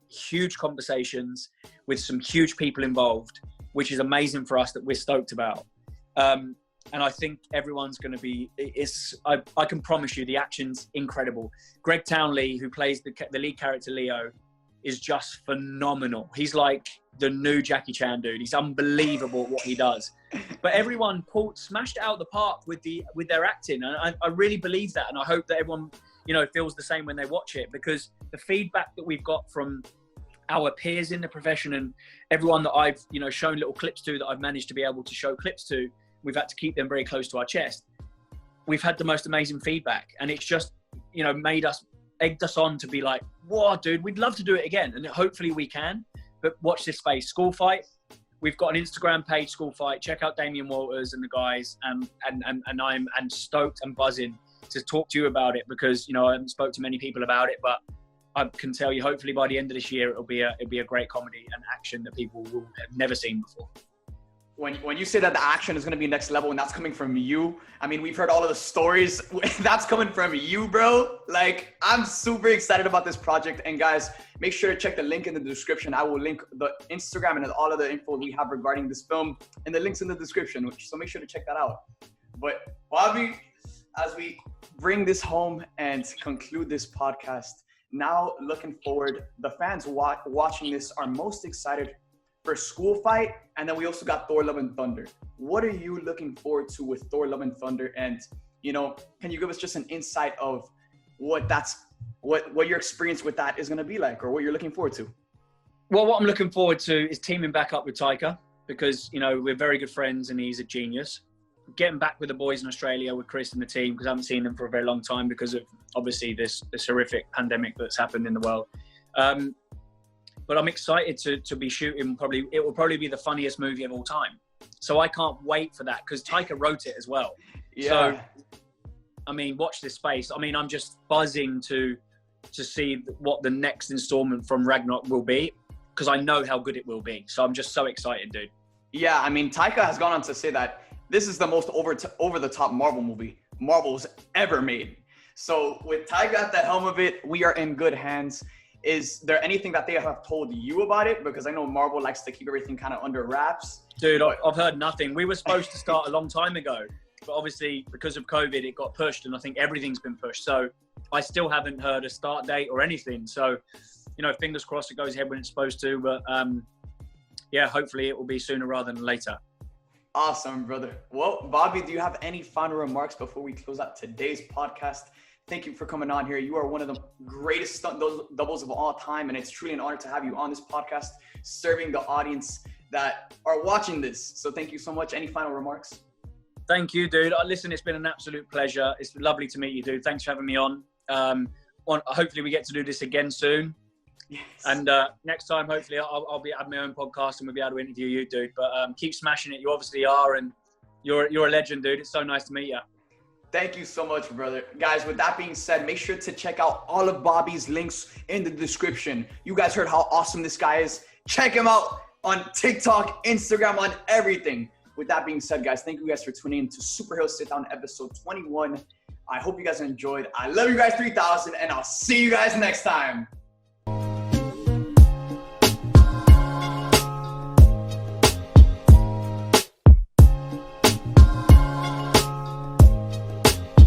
huge conversations with some huge people involved, which is amazing for us, that we're stoked about. And I think everyone's going to be, I can promise you the action's incredible. Greg Townley, who plays the lead character Leo, is just phenomenal. He's like the new Jackie Chan dude. He's unbelievable at what he does. But everyone smashed it out of the park with their acting. And I really believe that. And I hope that everyone, feels the same when they watch it, because the feedback that we've got from our peers in the profession and everyone that I've, shown little clips to, that I've managed to be able to show clips to, we've had to keep them very close to our chest. We've had the most amazing feedback, and it's just, egged us on to be like, whoa, dude, we'd love to do it again. And hopefully we can, but watch this space. School Fight. We've got an Instagram page, School Fight. Check out Damien Walters and the guys. And I'm stoked and buzzing to talk to you about it, because, I haven't spoke to many people about it, but I can tell you, hopefully by the end of this year, it'll be a great comedy and action that people will have never seen before. When you say that the action is going to be next level, and that's coming from you, I mean, we've heard all of the stories. That's coming from you, bro. Like, I'm super excited about this project. And guys, make sure to check the link in the description. I will link the Instagram and all of the info we have regarding this film and the links in the description. So make sure to check that out. But Bobby, as we bring this home and conclude this podcast, now looking forward, the fans watching this are most excited for School Fight, and then we also got Thor: Love and Thunder. What are you looking forward to with Thor: Love and Thunder? And can you give us just an insight of what your experience with that is going to be like, or what you're looking forward to? Well, what I'm looking forward to is teaming back up with Taika, because we're very good friends and he's a genius. Getting back with the boys in Australia with Chris and the team, because I haven't seen them for a very long time because of obviously this horrific pandemic that's happened in the world. But I'm excited to be shooting. It will probably be the funniest movie of all time. So I can't wait for that, because Taika wrote it as well. Yeah. So, I mean, watch this space. I mean, I'm just buzzing to see what the next installment from Ragnarok will be, because I know how good it will be. So I'm just so excited, dude. Yeah, I mean, Taika has gone on to say that this is the most over-the-top Marvel movie Marvel's ever made. So with Taika at the helm of it, we are in good hands. Is there anything that they have told you about it? Because I know Marvel likes to keep everything kind of under wraps. Dude, I've heard nothing. We were supposed to start a long time ago, but obviously because of COVID, it got pushed, and I think everything's been pushed. So I still haven't heard a start date or anything. So, fingers crossed it goes ahead when it's supposed to. But yeah, hopefully it will be sooner rather than later. Awesome, brother. Well, Bobby, do you have any final remarks before we close out today's podcast? Thank you for coming on here. You are one of the greatest stunt doubles of all time, and it's truly an honor to have you on this podcast, serving the audience that are watching this. So thank you so much. Any final remarks? Thank you, dude. Listen, it's been an absolute pleasure. It's lovely to meet you, dude. Thanks for having me on. Hopefully we get to do this again soon. Yes. And next time, hopefully, I'll be having my own podcast and we'll be able to interview you, dude. But keep smashing it. You obviously are, and you're a legend, dude. It's so nice to meet you. Thank you so much, brother. Guys, with that being said, make sure to check out all of Bobby's links in the description. You guys heard how awesome this guy is. Check him out on TikTok, Instagram, on everything. With that being said, guys, thank you guys for tuning in to Superhero Sitdown episode 21. I hope you guys enjoyed. I love you guys 3000, and I'll see you guys next time.